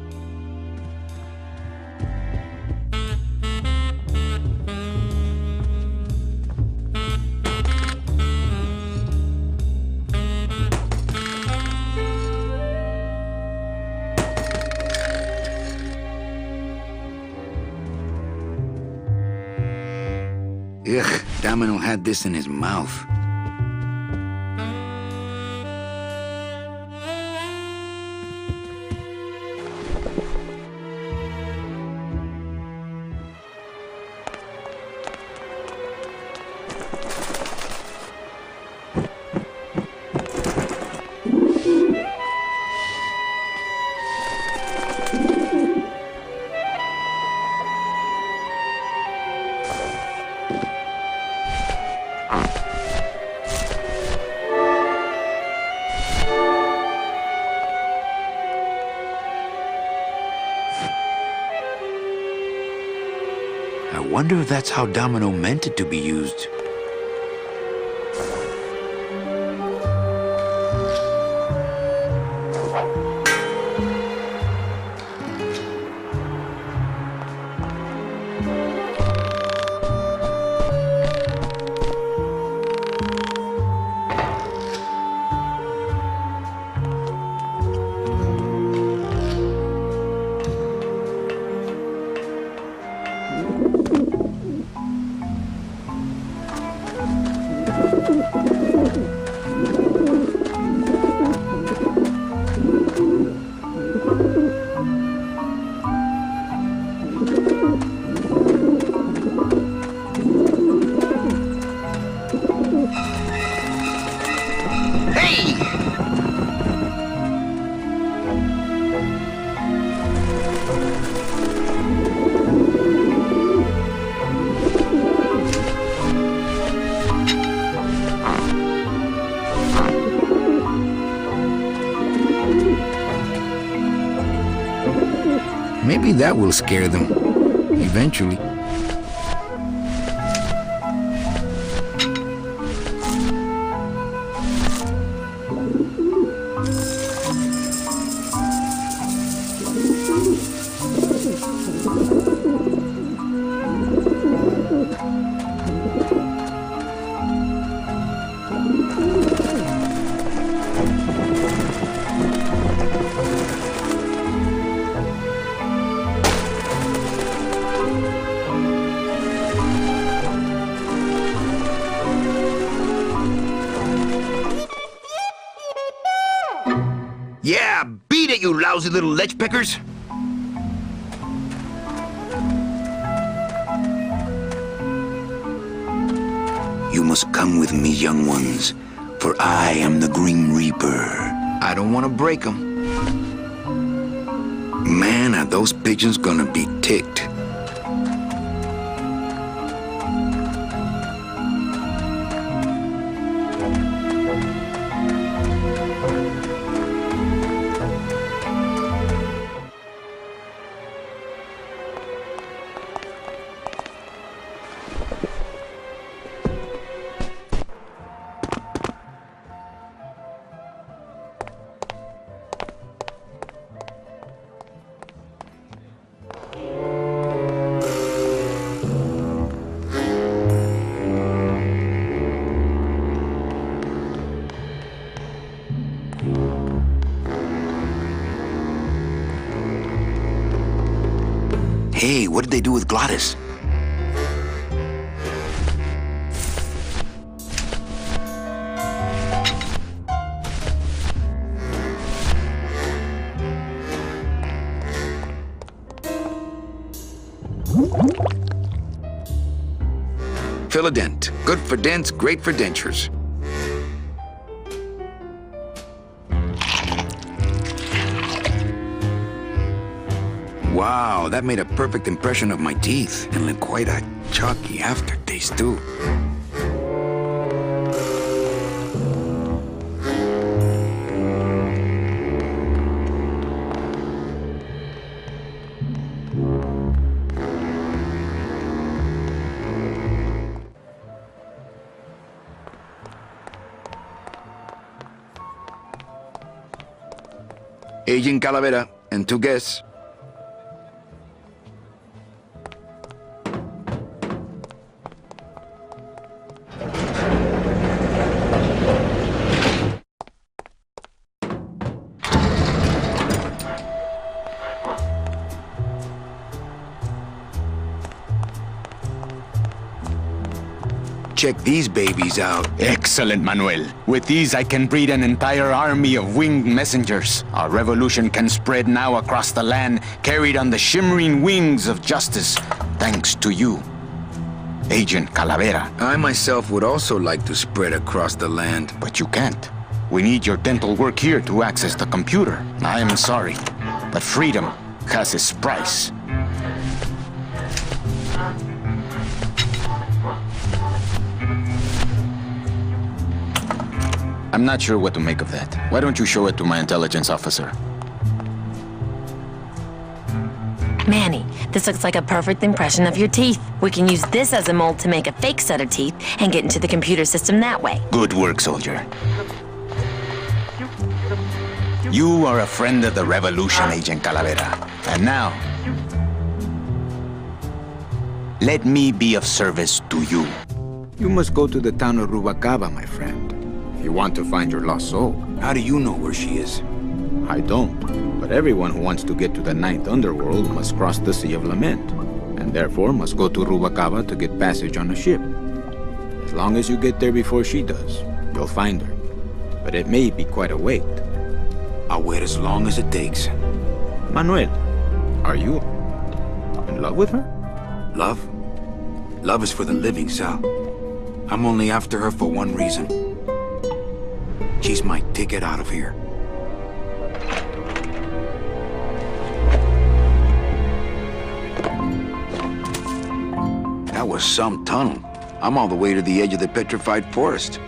Ugh, Domino had this in his mouth. I wonder if that's how Domino meant it to be used. Maybe that will scare them, eventually. Yeah, beat it, you lousy little lechpeckers! You must come with me, young ones, for I am the Grim Reaper. I don't want to break them. Man, are those pigeons gonna be ticked. Hey, what did they do with Glottis? Fill a dent. Good for dents, great for dentures. Wow, that made a perfect impression of my teeth, and left quite a chalky aftertaste, too. Agent Calavera and 2 guests. Check these babies out. Excellent, Manuel. With these, I can breed an entire army of winged messengers. Our revolution can spread now across the land, carried on the shimmering wings of justice, thanks to you, Agent Calavera. I myself would also like to spread across the land. But you can't. We need your dental work here to access the computer. I am sorry, but freedom has its price. I'm not sure what to make of that. Why don't you show it to my intelligence officer? Manny, this looks like a perfect impression of your teeth. We can use this as a mold to make a fake set of teeth and get into the computer system that way. Good work, soldier. You are a friend of the revolution, Agent Calavera. And now, let me be of service to you. You must go to the town of Rubalcaba, my friend. If you want to find your lost soul. How do you know where she is? I don't. But everyone who wants to get to the Ninth Underworld must cross the Sea of Lament, and therefore must go to Rubalcaba to get passage on a ship. As long as you get there before she does, you'll find her. But it may be quite a wait. I'll wait as long as it takes. Manuel, are you in love with her? Love? Love is for the living, Sal. I'm only after her for one reason. She's my ticket out of here. That was some tunnel. I'm all the way to the edge of the petrified forest.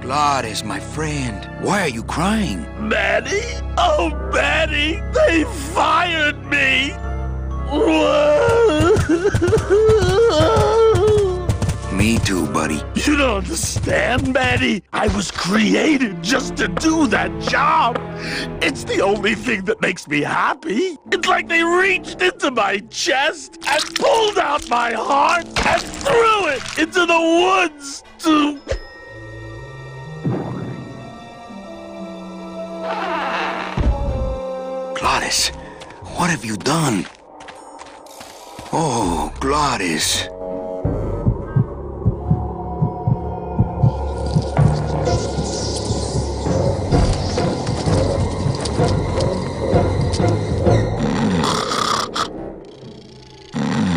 Glottis, my friend, why are you crying? Manny? Oh, Manny! They fired me! Me too, buddy. You don't understand, Manny. I was created just to do that job. It's the only thing that makes me happy. It's like they reached into my chest and pulled out my heart and threw it into the woods to... Glottis, what have you done? Oh, Gladys.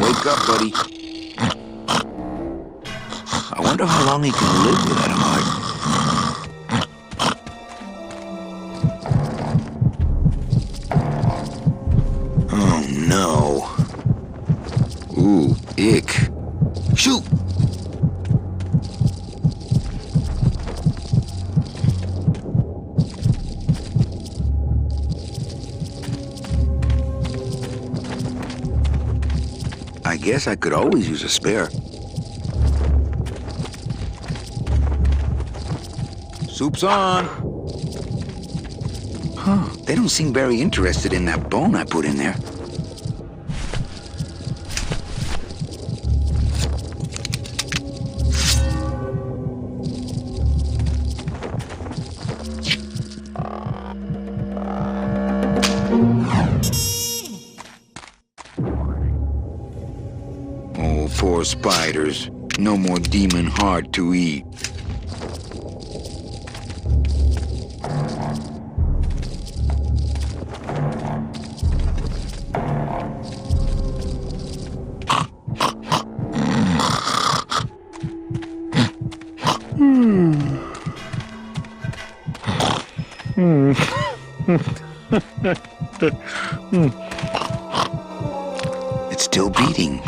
Wake up, buddy. I wonder how long he can live without a heart. Oh, no. Ooh, ick. Shoot! I guess I could always use a spare. Soup's on. Huh, they don't seem very interested in that bone I put in there. Oh, poor spiders. No more demon heart to eat. It's still beating.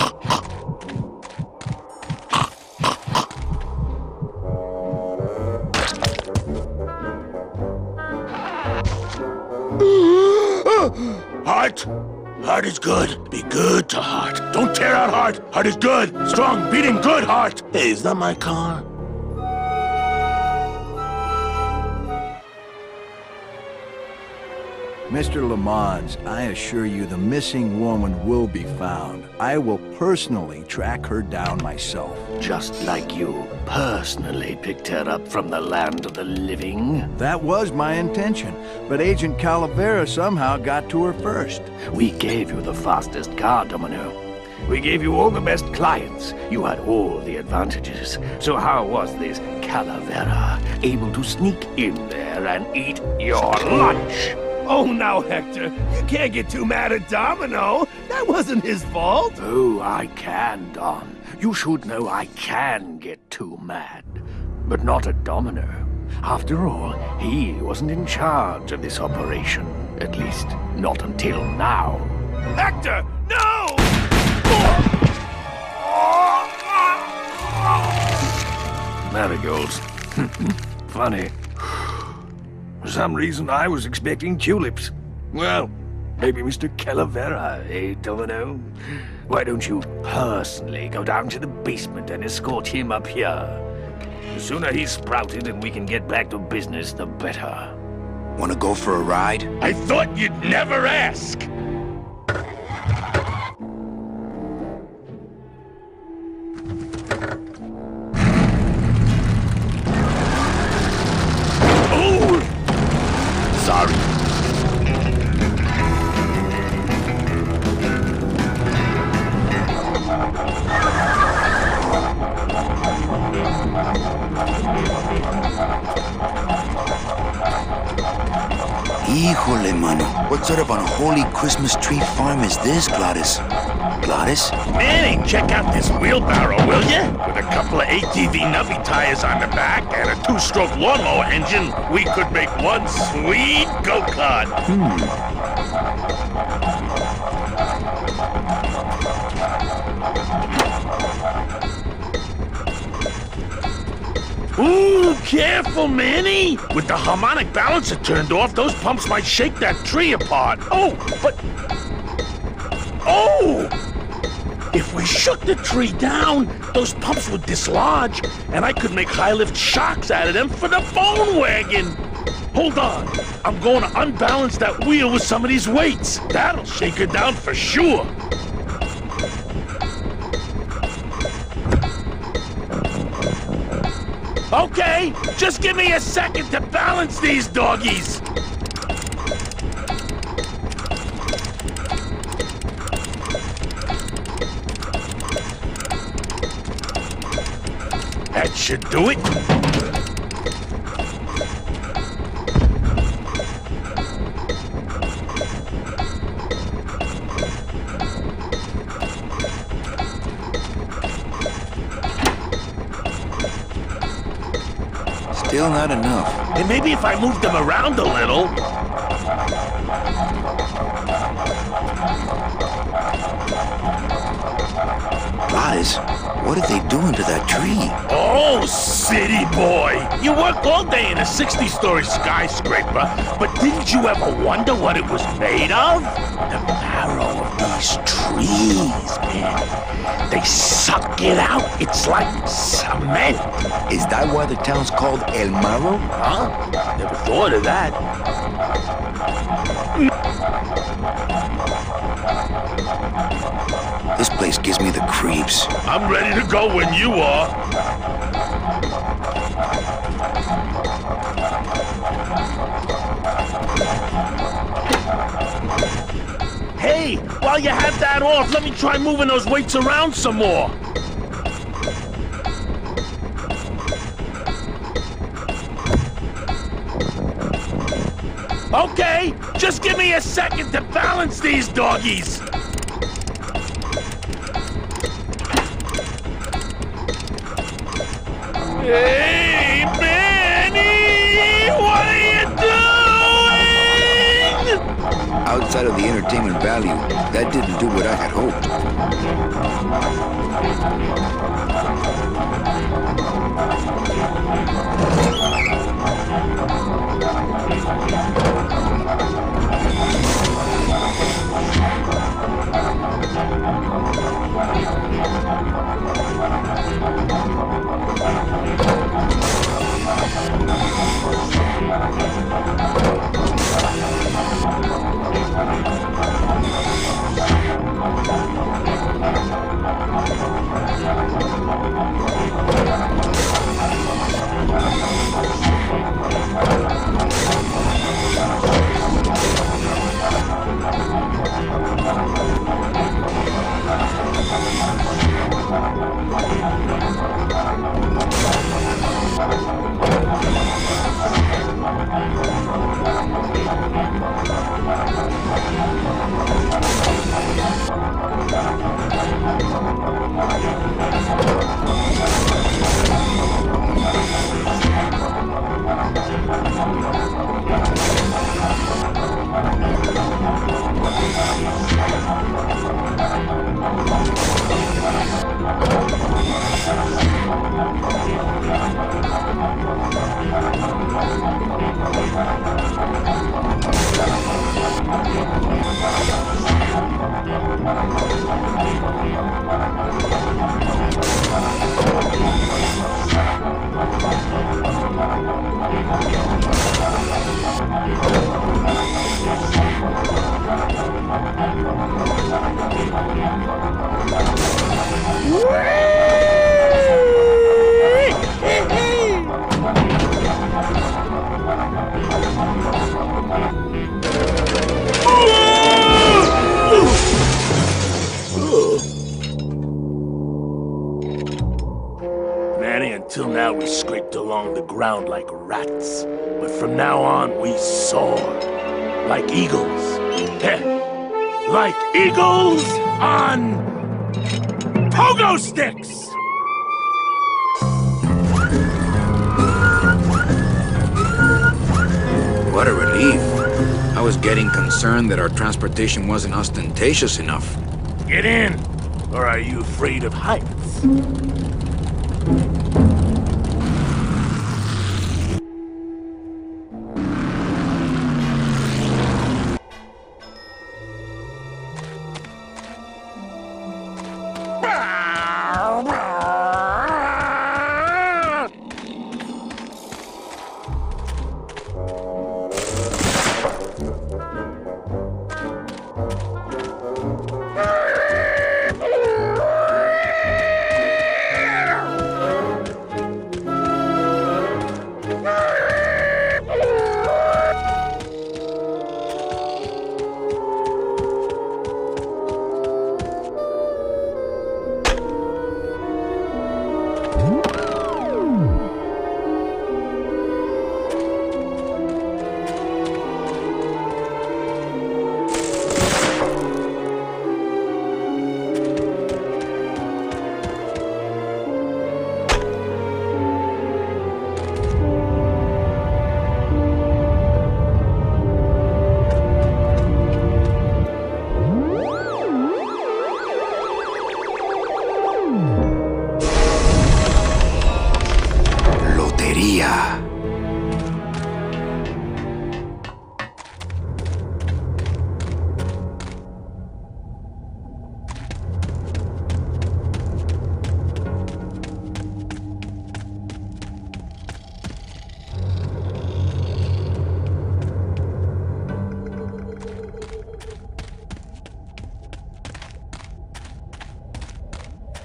Heart! Heart is good. Be good to heart. Don't tear out heart. Heart is good. Strong, beating, good heart. Hey, is that my car? Mr. Lamont, I assure you the missing woman will be found. I will personally track her down myself. Just like you personally picked her up from the land of the living. That was my intention, but Agent Calavera somehow got to her first. We gave you the fastest car, Domino. We gave you all the best clients. You had all the advantages. So how was this Calavera able to sneak in there and eat your lunch? Oh, now, Hector, you can't get too mad at Domino. That wasn't his fault. Oh, I can, Don. You should know I can get too mad. But not at Domino. After all, he wasn't in charge of this operation. At least, not until now. Hector, no! Marigolds. Funny. For some reason, I was expecting tulips. Well, maybe Mr. Calavera, eh, Domino? Why don't you personally go down to the basement and escort him up here? The sooner he's sprouted and we can get back to business, the better. Wanna go for a ride? I thought you'd never ask! Sorry. Híjole, mano. What sort of unholy Christmas tree farm is this, Gladys? Gladys? Manny, check out this wheelbarrow, will ya? With a couple of ATV nubby tires on the back and a two-stroke lawnmower engine, we could make one sweet go-kart. Ooh, careful, Manny! With the harmonic balancer turned off, those pumps might shake that tree apart. Oh, but... Oh! If we shook the tree down, those pumps would dislodge, and I could make high-lift shocks out of them for the bone wagon. Hold on. I'm going to unbalance that wheel with some of these weights. That'll shake her down for sure. Okay, just give me a second to balance these doggies. That should do it. Still not enough. And maybe if I move them around a little... Lies? What are they doing to that tree? Oh, city boy! You work all day in a 60-story skyscraper, but didn't you ever wonder what it was made of? The marrow of these trees, man. They suck it out. It's like cement. Is that why the town's called El Marrow? Huh? Never thought of that. This place gives me the creeps. I'm ready to go when you are. Hey, while you have that off, let me try moving those weights around some more. Okay, just give me a second to balance these doggies. Hey, Manny! What are you doing? Outside of the entertainment value, that didn't do what I had hoped. Until now, we scraped along the ground like rats. But from now on, we soar. Like eagles. Like eagles on... pogo sticks! What a relief. I was getting concerned that our transportation wasn't ostentatious enough. Get in! Or are you afraid of heights?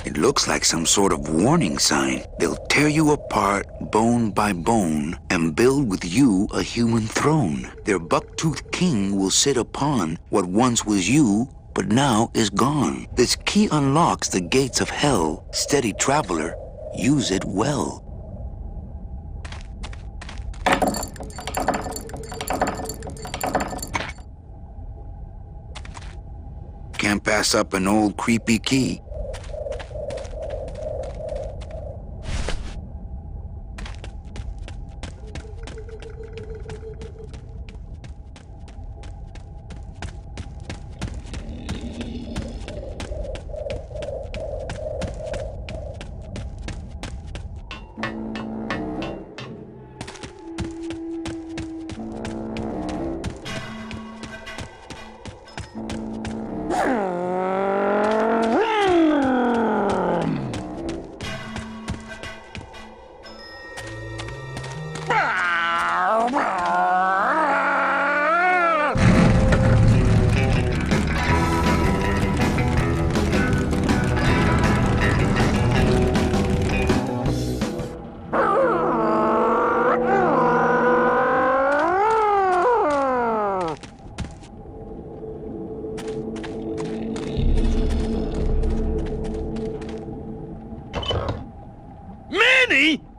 It looks like some sort of warning sign. They'll tear you apart bone by bone and build with you a human throne. Their buck-toothed king will sit upon what once was you, but now is gone. This key unlocks the gates of hell. Steady traveler, use it well. Can't pass up an old creepy key.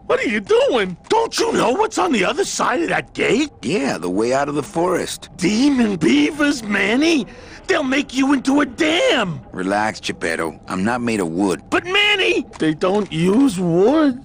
What are you doing? Don't you know what's on the other side of that gate? Yeah, the way out of the forest. Demon beavers, Manny? They'll make you into a dam. Relax, Geppetto. I'm not made of wood. But Manny, they don't use wood.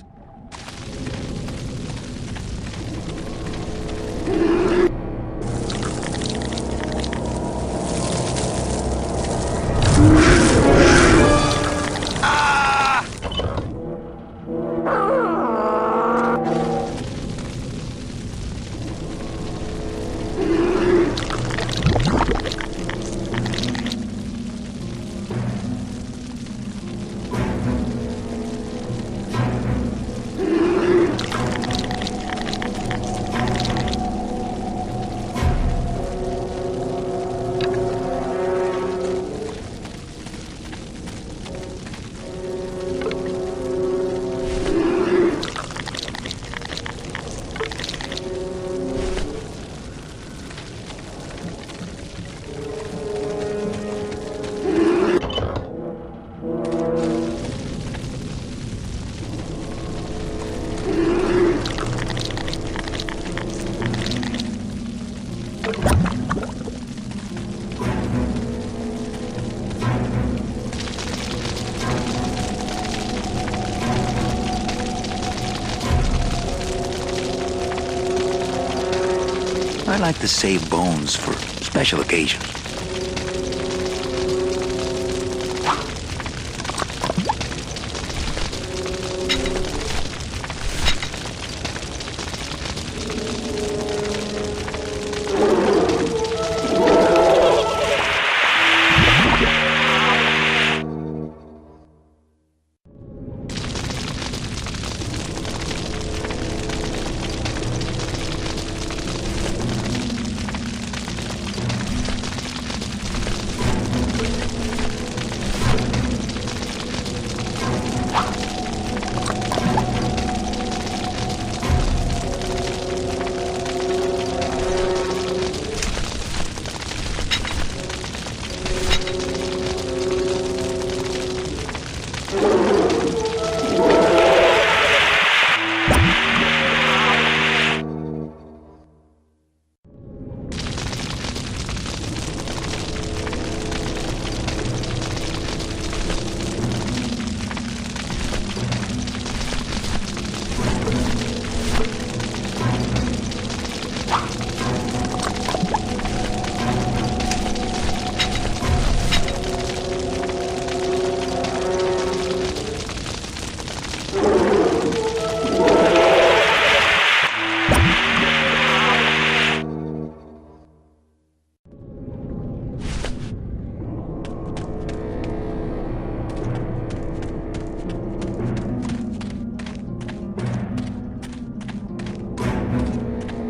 I like to save bones for special occasions.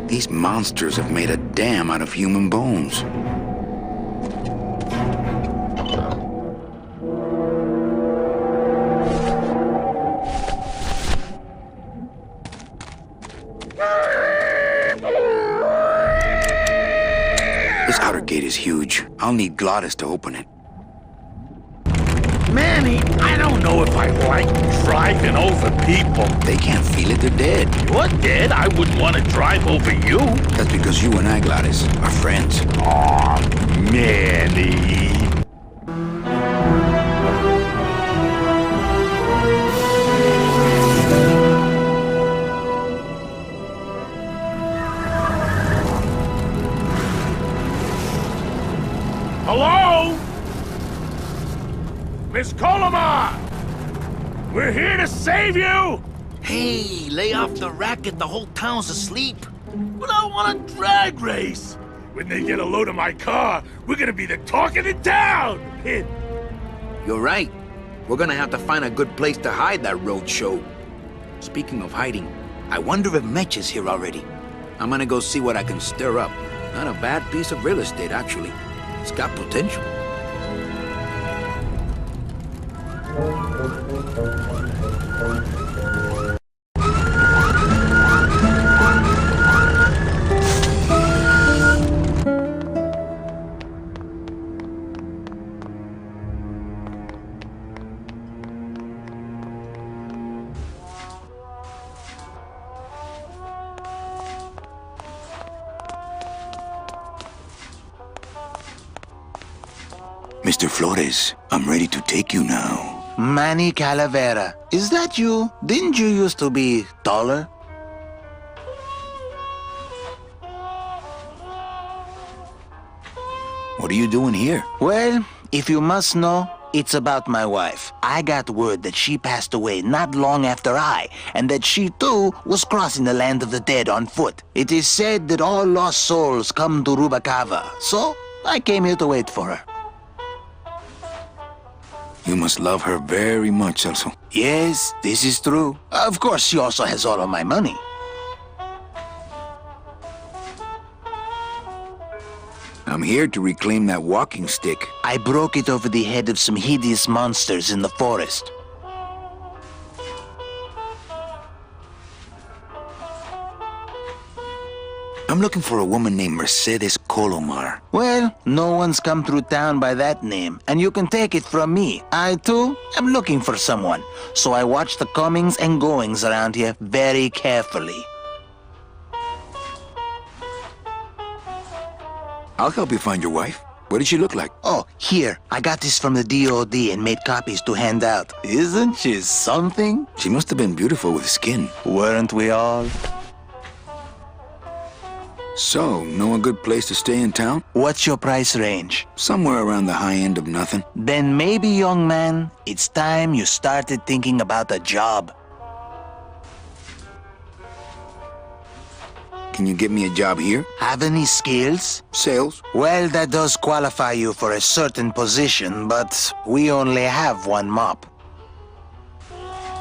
These monsters have made a dam out of human bones. is huge. I'll need Glottis to open it. Manny, I don't know if I like driving over people. They can't feel it, they're dead. You're dead. I wouldn't want to drive over you. That's because you and I, Glottis, are friends. Aw, Manny. Hello? Miss Colomar! We're here to save you! Hey, lay off the racket. The whole town's asleep. But I want a drag race. When they get a load of my car, we're gonna be the talk of the town! You're right. We're gonna have to find a good place to hide that road show. Speaking of hiding, I wonder if Mitch is here already. I'm gonna go see what I can stir up. Not a bad piece of real estate, actually. It's got potential. Mr. Flores, I'm ready to take you now. Manny Calavera, is that you? Didn't you used to be taller? What are you doing here? Well, if you must know, it's about my wife. I got word that she passed away not long after I, and that she too was crossing the land of the dead on foot. It is said that all lost souls come to Rubacava, so I came here to wait for her. You must love her very much, Celso. Yes, this is true. Of course, she also has all of my money. I'm here to reclaim that walking stick. I broke it over the head of some hideous monsters in the forest. I'm looking for a woman named Mercedes Colomar. Well, no one's come through town by that name, and you can take it from me. I, too, am looking for someone, so I watch the comings and goings around here very carefully. I'll help you find your wife. What does she look like? Oh, here. I got this from the DOD and made copies to hand out. Isn't she something? She must have been beautiful with skin. Weren't we all? So, know a good place to stay in town? What's your price range? Somewhere around the high end of nothing. Then maybe, young man, it's time you started thinking about a job. Can you get me a job here? Have any skills? Sales? Well, that does qualify you for a certain position, but we only have one mop.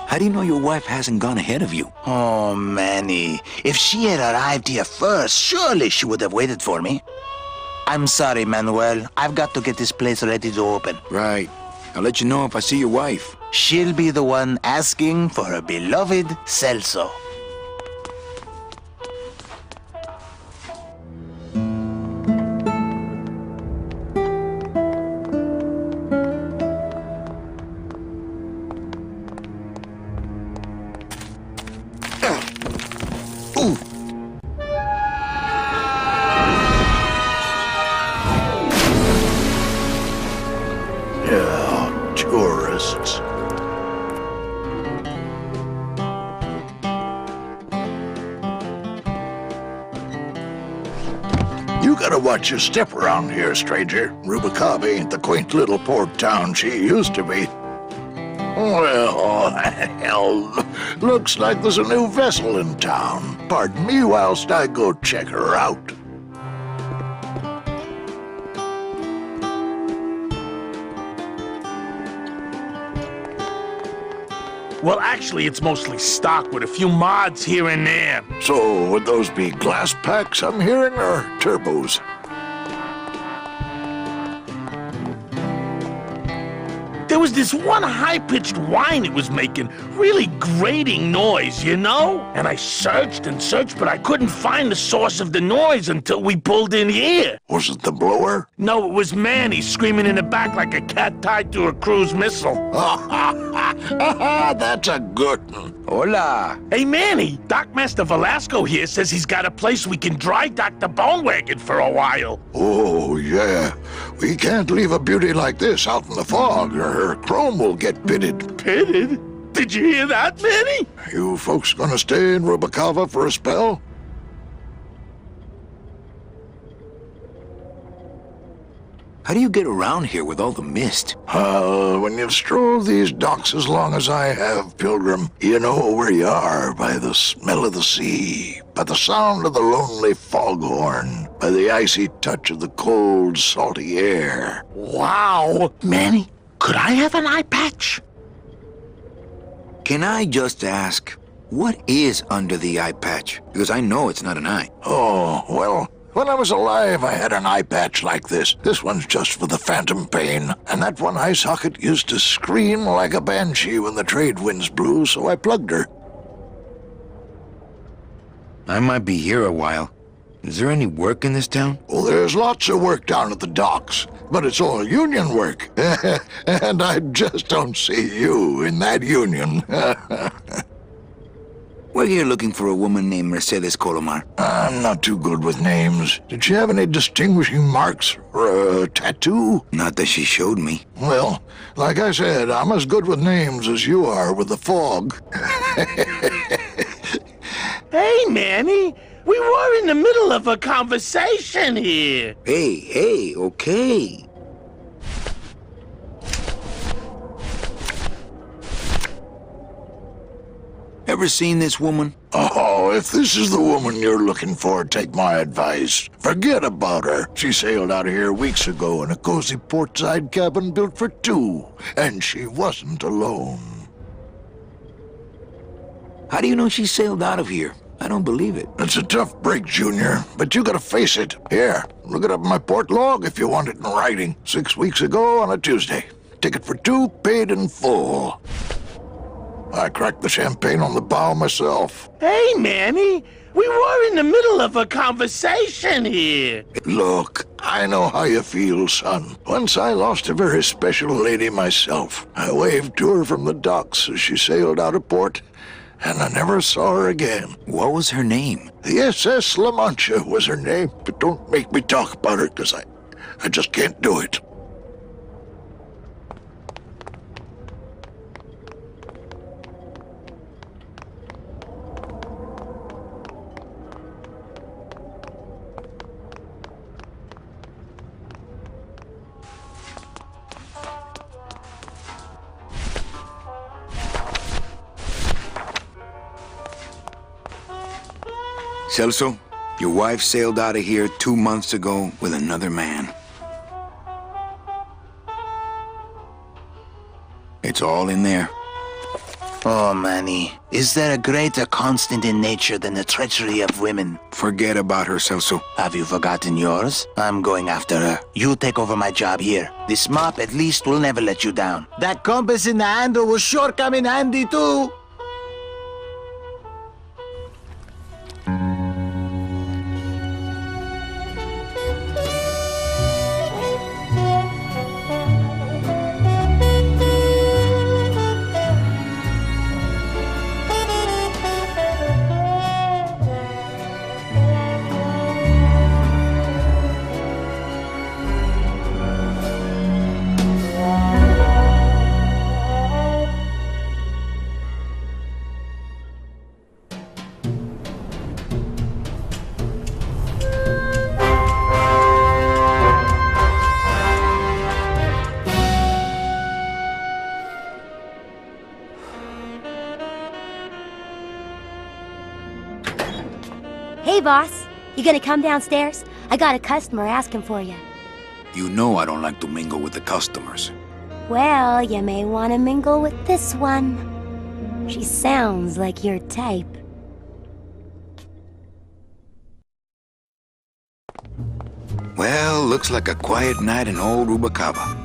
How do you know your wife hasn't gone ahead of you? Oh, Manny. If she had arrived here first, surely she would have waited for me. I'm sorry, Manuel. I've got to get this place ready to open. Right. I'll let you know if I see your wife. She'll be the one asking for her beloved Celso. Tourists. You gotta watch your step around here, stranger. Rubacava ain't the quaint little port town she used to be. Well, hell, looks like there's a new vessel in town. Pardon me whilst I go check her out. Well, actually, it's mostly stock with a few mods here and there. So, would those be glass packs I'm hearing, or turbos? There was this one high-pitched whine it was making, really grating noise, you know? And I searched and searched, but I couldn't find the source of the noise until we pulled in here. Was it the blower? No, it was Manny screaming in the back like a cat tied to a cruise missile. That's a good one. Hola. Hey, Manny, Dockmaster Velasco here says he's got a place we can dry dock the bone wagon for a while. Oh, yeah. We can't leave a beauty like this out in the fog, or her chrome will get pitted. Pitted? Did you hear that, Manny? You folks gonna stay in Rubacava for a spell? How do you get around here with all the mist? When you've strolled these docks as long as I have, Pilgrim, you know where you are by the smell of the sea, by the sound of the lonely foghorn, by the icy touch of the cold, salty air. Wow. Manny, could I have an eye patch? Can I just ask, what is under the eye patch? Because I know it's not an eye. Oh, well, when I was alive, I had an eye patch like this. This one's just for the phantom pain. And that one eye socket used to scream like a banshee when the trade winds blew, so I plugged her. I might be here a while. Is there any work in this town? Well, there's lots of work down at the docks, but it's all union work. And I just don't see you in that union. We're here looking for a woman named Mercedes Colomar. I'm not too good with names. Did she have any distinguishing marks or a tattoo? Not that she showed me. Well, like I said, I'm as good with names as you are with the fog. Hey, Manny, we were in the middle of a conversation here. Hey, okay. Ever seen this woman? Oh, if this is the woman you're looking for, take my advice. Forget about her. She sailed out of here weeks ago in a cozy portside cabin built for two, and she wasn't alone. How do you know she sailed out of here? I don't believe it. It's a tough break, Junior, but you gotta face it. Here, look it up in my port log if you want it in writing. 6 weeks ago on a Tuesday. Ticket for two, paid in full. I cracked the champagne on the bow myself. Hey, Manny, we were in the middle of a conversation here. Look, I know how you feel, son. Once I lost a very special lady myself. I waved to her from the docks as she sailed out of port, and I never saw her again. What was her name? The SS La Mancha was her name, but don't make me talk about her, because I just can't do it. Celso, your wife sailed out of here 2 months ago with another man. It's all in there. Oh, Manny, is there a greater constant in nature than the treachery of women? Forget about her, Celso. Have you forgotten yours? I'm going after her. You take over my job here. This mop at least will never let you down. That compass in the handle will sure come in handy too. Hey, boss. You gonna come downstairs? I got a customer asking for you. You know I don't like to mingle with the customers. Well, you may want to mingle with this one. She sounds like your type. Well, looks like a quiet night in old Rubacava.